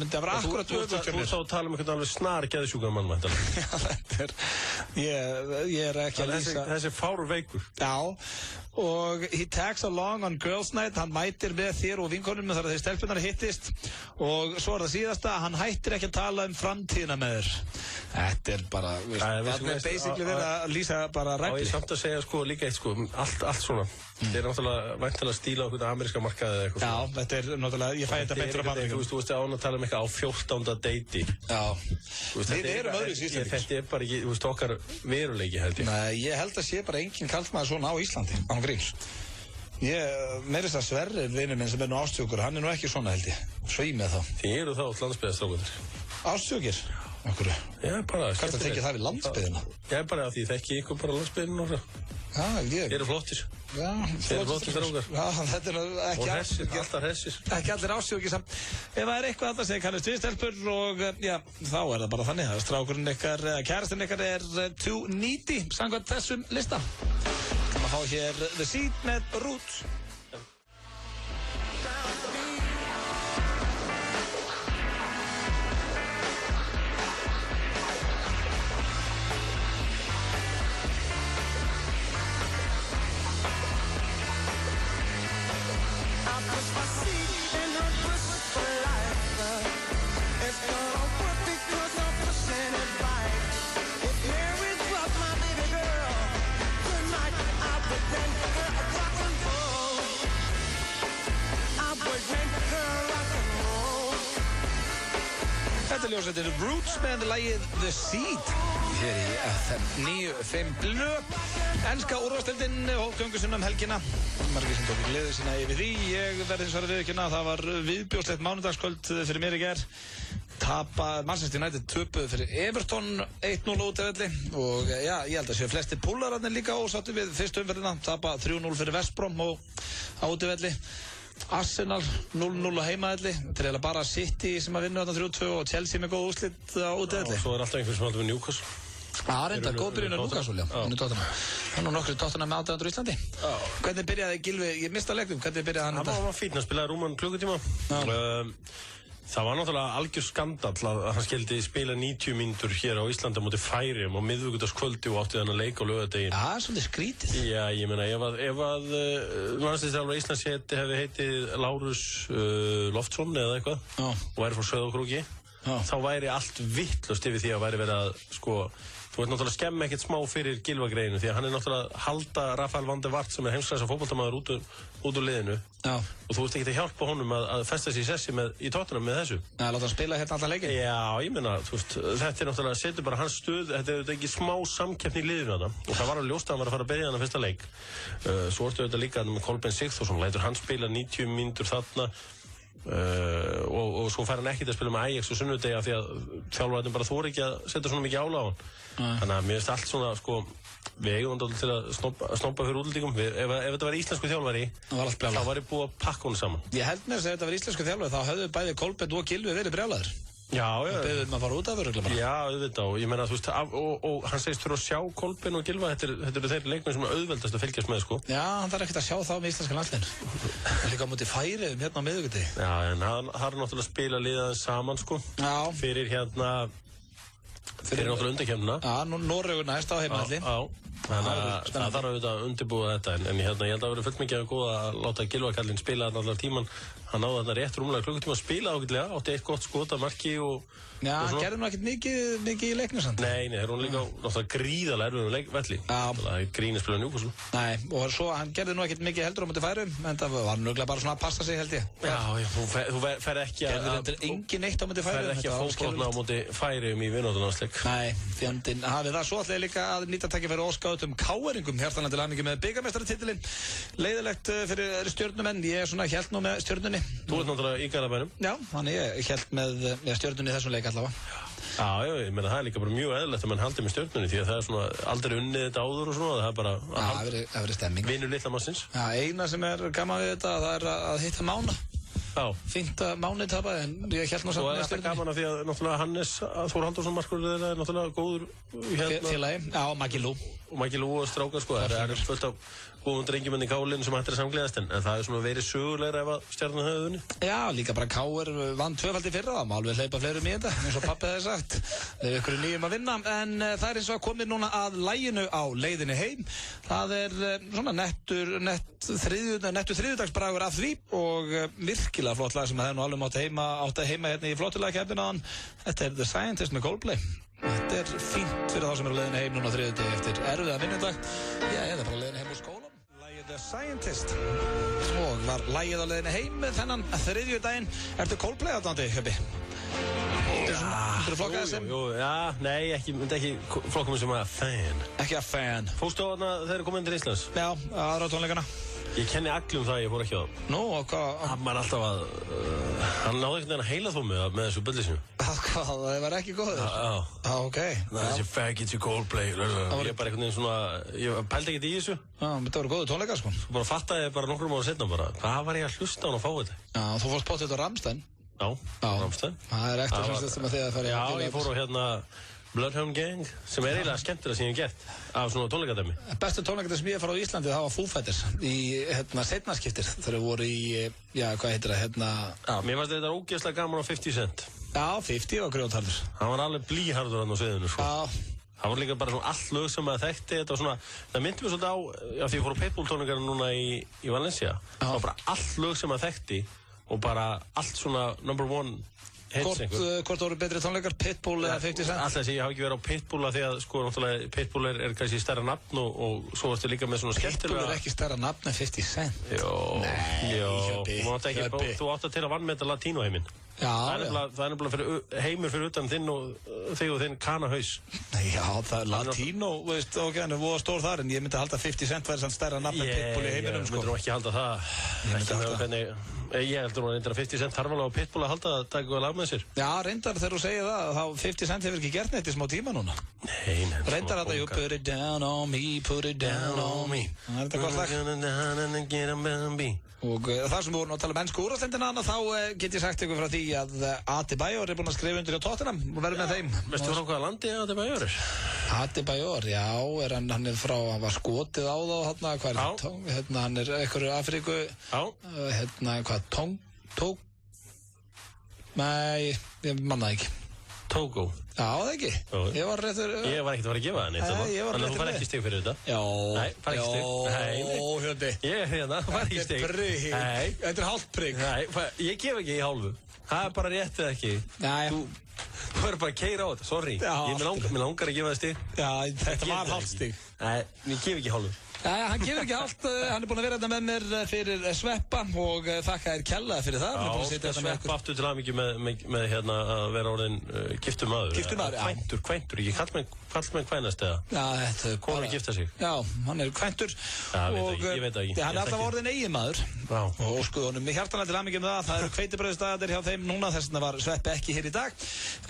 myndi að vera akkurat Þú þá tala um einhvern alveg snar geðsjúkan mann mæntanlega. Já, þetta ég er ekki að lýsa. Þessi fárur veikur. Já, og he tags along on girls night, hann mætir með þér og vinkonum þar að þeir stelpunar hittist og svo er það síðasta, hann hættir ekki að tala um framtíðina með þér. Þetta er bara, það er basically verið að lýsa bara ræfli. Já, ég samt að segja sko líka eitt sko, allt svona. Þetta er náttúrulega væntanlega að stíla á einhvern ameríska markaði eða eitthvað svona. Já, þetta er náttúrulega, ég fæ þetta betur að banna. Þú veist, án að tala um eitthvað á 14. deiti. Já. Við erum öðru í Íslandi. Þetta er bara ekki, þú veist, okkar veruleiki held ég. Nei, ég held að sé bara enginn kallmaður svona á Íslandi, án gríns. Meirist að Sverrir, vinur minn sem er nú ástjókur, hann er nú ekki svona held ég. Svei með þá. Þið eru þá landsbyggðarstrákunir. Ástjókir? Okkur? Já, bara. Hvað það tekið það við landsbyggðina? Já, bara því þekki ykkur bara landsbyggðina og það. Já, Þið eru flottir. Já, Þið eru flottir strákar. Já, þetta er ekki og hressir, alltaf hressir. Ekki allir ástjókir samt. Ef það er eitthvað að það segja kannast við stelpur og já, þá er það bara þannig að strákurinn ykkar, kærastinn ykkar er too needy samkvæmt þessum lista. Þannig að fá hér The Seed með Roots. Þetta er ljósveitir Roots með lagið The Seed hér í FM 95 Blö. Enska úrvalsdeildin hóf göngu sinna helgina. Margir sem tók gleði sína yfir því. Ég verði hins vegar að viðurkenna að það var viðbjóðslegt mánudagskvöld fyrir mér í gær. Manchester United töpuðu fyrir Everton 1-0 útivelli og já, ég held að séu flestir púlararnir líka ósáttu við fyrstu umferðina. Tapa 3-0 fyrir West Brom á útivelli. Arsenal 0-0 á heimavelli. Þetta er bara City sem að vinna þarna 3-2 og Chelsea með góð úrslit á útivelli. Og svo er alltaf einhver sem haldur við Newcastle. Reynda, góð byrjun á Newcastle, já. Hann og nokkru tóttunum með aðdæðandur í Íslandi. Hvernig byrjaði Gylfi, ég mista leiknum, hvernig byrjaði hann þetta? Hann var fínn, hann spilaði rúman klukkutíma. Það var náttúrulega algjör skandall að hann skildi spila 90 mínútur hér á Íslandi á móti Færeyjum á miðvikudagskvöldi og átti þannig að leika á laugardaginn. Já, svolítið skrítið. Já, ég meina, ef að landsliðsþjálfari Íslands hefði heitið Lárus Loftsson eða eitthvað og væri frá Sauðárkróki, þá væri allt vitlaust yfir því að væri verið að, sko, þú veit náttúrulega skemmi ekkert smá fyrir Gylfa greyinu því að hann er náttúrulega að halda Rafael van der Vaart sem er heimsklassa fótboltamaður út úr liðinu. Já. Og þú veist ekki að hjálpa honum að festa sig í sessi í Tottenham með þessu. Já, láta hann spila hérna alltaf leikinn. Já, ég meina, þú veist, þetta er náttúrulega, setur bara hans stöð, þetta er ekki smá samkeppni í liðinu þarna. Og það var alveg ljóst að hann var að fara að byrja hann fyrsta leik. Svo ertu auðvitað líka með Kolbeinn Sigþórsson, lætur hann spila 90 mínútur þarna. Og svo fær hann ekkert að spila með Ajax og sunnudegi af því að þjálfararnir bara þori ekki að setja svona mikið álag á hann. Þannig að mér finnst allt svona, sko, við eigum þetta til að snobba fyrir útlendingum. Ef þetta var íslensku þjálfari, þá var ég búið að pakka honum saman. Ég held með þess að ef þetta var íslensku þjálfari, þá höfðu bæði Kolbeinn og Gylfi verið brjálaðir. Já. Það beðið að fara út af örugglega bara. Já, auðvitað, og ég meina, þú veist, og hann segist fyrir að sjá Kolbeinn og Gylfa, þetta eru þeir leikmenn sem er auðveldast að fylgjast með, sko. Já, hann þarf ekkert að sjá þá með íslenska landsliðinu. Það er líka á móti Færeyjum hérna á miðvikudegi. Já, en hann er náttúrulega að spila liðaðins saman, sko. Já. Fyrir náttúrulega undirkeppnina. Já, Noregur næst á heimavelli. Já. Þannig að það þarf auðvitað að undirbúa þetta, en ég held að það verið fullt mikið að góða að láta Gylfa kallinn spila þarna allar tíman. Hann náði þarna rétt rúmlega klukkutíma að spila ágætlega, átti eitt gott skot að marki og... Já, hann gerði nú ekkert mikið í leiknum samt. Nei, er hún líka náttúrulega gríðarlega erfiðum velli. Já. Það er grín að spila Newcastle. Nei, og svo hann gerði nú ekkert mikið heldur á móti Færeyjum, en það var nú bara svona að passa sig, held ég. Já, þú fer ekki að... Gerði engin neitt á móti Færeyjum. Fer ekki að fótbrotna á móti Færeyjum í vináttulandsleik. Nei, fjandinn hafi það svo alltaf líka að nýta tækifæri og óska öllum KR-ingum hjartanlega til hamingju með bikarmeistaratitilinn. Leiðilegt fyrir Stjörnumenn, ég er svona hélt nú með Stjörnunni. Þú ert náttúrulega í Garðabænum. Já, þannig ég hélt með Stjörnunni í þessum leik allavega. Já, ég meina það er líka bara mjög eðlilegt að mann haldi með Stjörnunni því að það er svona aldrei unnið þetta áður og svona, það er bara það verður stemming. Vinur litla mannsins. Já, eina sem er gaman við þetta, það er að hitta Mána. Já. Fínt að Máni tapaði, en ég held nú samt með Stjörnunni. Og það er gaman af því að náttúrulega Hannes Þór Halldórsson markvörður þeirra er náttúrulega góður félagi. Já, Maggi Lú. Og Maggi Lú og strákar, sko, það er fullt af góðum drengjum í Kálinu sem hættir að samgleðast, en það er svona verið sögulegra ef að Stjarnan hefði unnið. Já, líka bara KR vann tvöfaldi fyrra, það má alveg hleypa fleirum í þetta, eins og pappi hefði sagt. Það er ykkur nýjum að vinna, en það er eins og að komið núna að laginu á leiðinni heim. Það er svona nettur þriðjudagsbragur af því og virkilega flott lag sem það er nú alveg átt að heima hérna í flottulagkeppnina. Þetta er The Scientist með Coldplay. Þetta er fínt fyrir þá sem eru á leiðinni heim núna á þriðjudegi eftir erfiða vinnudag. Já, eða bara leiðinni heim úr skólanum. Lagið The Scientist. Og var lagið á leiðinni heim þennan þriðjudaginn. Ertu Coldplay aðdáandi, Hjöbbi? Ertu flokkað sem? Jú, já, nei, ekki flokkum sem að fan. Ekki að fan. Fórstu á þarna þegar þú komið inn til Íslands? Já, aðra tónleikana. Ég kenni allum það, ég fór ekki á það. Nú, og hvað? Hann var alltaf að... hann náði ekkert að heila þó með þessu bulli sinu. Hvað, það var ekki góður? Já, ok. Þessi faggot í Coldplay. Ég er bara einhvern veginn svona... ég pældi ekkert í þessu. Já, þetta voru góður tónleikar, sko. Svo bara fattaði ég bara nokkrum ára setna bara. Hvað var ég að hlusta á hann að fá þetta? Já, þú fórst potið á Rammstein. Já, Rammstein. Það er ektur sem að þið að fara í... Já, ég fór á hérna... Bloodhound Gang, sem er eiginlega skemmtilega sem ég hef gert af svona tónleikadæmi. Bestu tónleikadæmi sem ég hef farið á Íslandi, það var Foo Fighters í seinna skiptir, þegar voru í, já, hvað heitir það, Já, mér fannst þetta ógeðslega gaman á 50 Cent. Já, 50 var grjótharður. Hann var alveg blíharður hann á sviðinu, sko. Já. Það var líka bara svona all lög sem að þekkti þetta og svona, það myndi mér svolítið á, já, því ég fór á Pitbull tónleikarinn núna í Valencia, það var bara all lög sem að þekkti og bara allt svona number one Hvort voru betri tónleikar, Pitbull eða 50 Cent? Alltaf ég hafa ekki verið á Pitbull því að sko náttúrulega Pitbull er kannski stærra nafn og svo varstu líka með svona skemmtilega... Pitbull er ekki stærra nafn en 50 Cent? Nei, þú átt að til að vannmeta latínóheiminn. Já, það er nefnilega heimur fyrir utan þinn og þinn kanahaus. Já, það er latínó, veist, ok, hann er voða stór þar, en ég myndi halda 50 Cent væri sann stærra nafn en Pitbull í heiminum, sko. Ég myndi nú ekki halda það. Ég heldur nú að 50 Cent þarf alveg á Pitbull að halda að taka eitthvað lag með sér. Já, reyndar þegar þú segir það, þá 50 Cent hefur ekki gert neitt í smá tíma núna. Nei. Reyndar þetta, you put it down on me, put it down on me. Það er þetta gott lag. Og þar sem við vorum að tala um ennsku úrvalsdeildina, þá get ég sagt ykkur frá því að Adebayor er búinn að skrifa undir á Tottenham og verður með þeim. Veistu frá hvaða landi Adebayor er? Adebayor, já, hann er frá, hann var skotið á þá, hvað er það? Hann er einhverju Afríku, Nei, ég manna ekki. Togo. Já, það ekki. Ég var réttur... Ég var ekkert að fara að gefa það neitt. Þannig að þú fær ekki stig fyrir þetta. Já. Nei, fær ekki stig. Jó, hjöndi. Ég er hérna, fær ekki stig. Þetta er prigg. Nei. Þetta er hálft prigg. Nei, ég gef ekki í hálfu. Það er bara rétt eða ekki. Nei. Þú verður bara að keyra á þetta, sorry. Mér langar að gefa það stig. Já, þetta var hálft stig. Nei, ég gef ekki hálfu. Hann gefur ekki allt, hann er búinn að vera þetta með mér fyrir Sveppa og þakka þér kærlega fyrir það. Já, Sveppa aftur til hamingju með hérna að vera orðinn giftur maður. Giftur maður, já. Kvæntur, ég kall mig kallmenn kvænast eða? Já, þetta er Konur gifta sig? Já, hann er kvæntur. Ég veit það ekki. Hann er alltaf orðin eiginmaður. Og sko, honum er hjartanlega til hamingju það. Það eru hveitibrauðsdagarnir hjá þeim núna, þess vegna var Sveppi ekki hér í dag.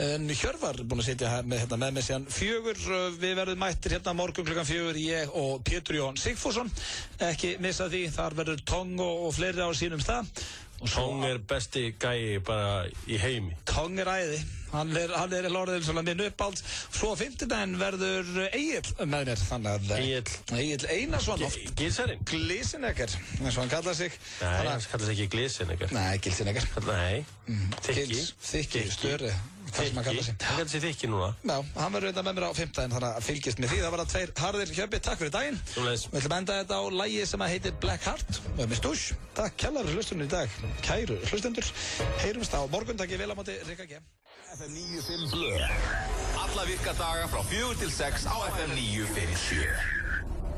En Hjörvar búinn að sitja með mig síðan 4. Við verðum mættir hérna morgun klukkan 4, ég og Pétur Jón Sigfússon. Ekki missa því, þar verður Tong og fleiri á sínum stað. Tong er besti gæi bara í heimi. Tong er æði. Hann er lorðið svona minn uppáld. Svo á 5. daginn verður Egill með mér. Þannig að Egill Einarsson. Gilsarinn? Glisinegger, eins og hann kallar sig. Nei, hann kallar sig ekki Glisinegger. Nei, Gilsinegger. Nei, Þykki, störi. Hann kallar sig Þykki núna. Já, hann verður þetta með mér á 5. daginn, þannig að fylgist með því. Það var það 2 harðir Hjöbbi, takk fyrir daginn. Við ætlum að enda þetta á lagi sem heitir Black Heart með Stúsh. Takk kærlega fyrir hlustunum í dag, kæru hlustendur. Heyrumst á morgun, takk ég vel á móti Rikka G. FM 95 Blö. Alla virka daga frá 4 til 6 á FM 957.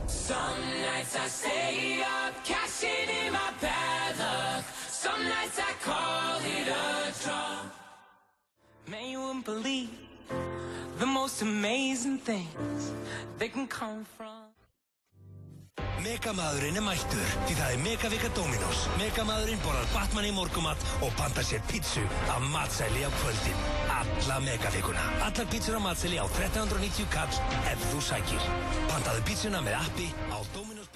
Some nights I stay up, cashing in my bad luck. Some nights I call it a draw. Man, you wouldn't believe the most amazing things they can come from. Megamaðurinn mættur, því það Megavika Dominos. Megamaðurinn borðar Batman í morgumat og pantar sér pítsu af matseli á kvöldin. Alla Megavikuna. Allar pítsur á matseli á 1390 kall ef þú sækir. Pantaðu pítsuna með appi á Dominos.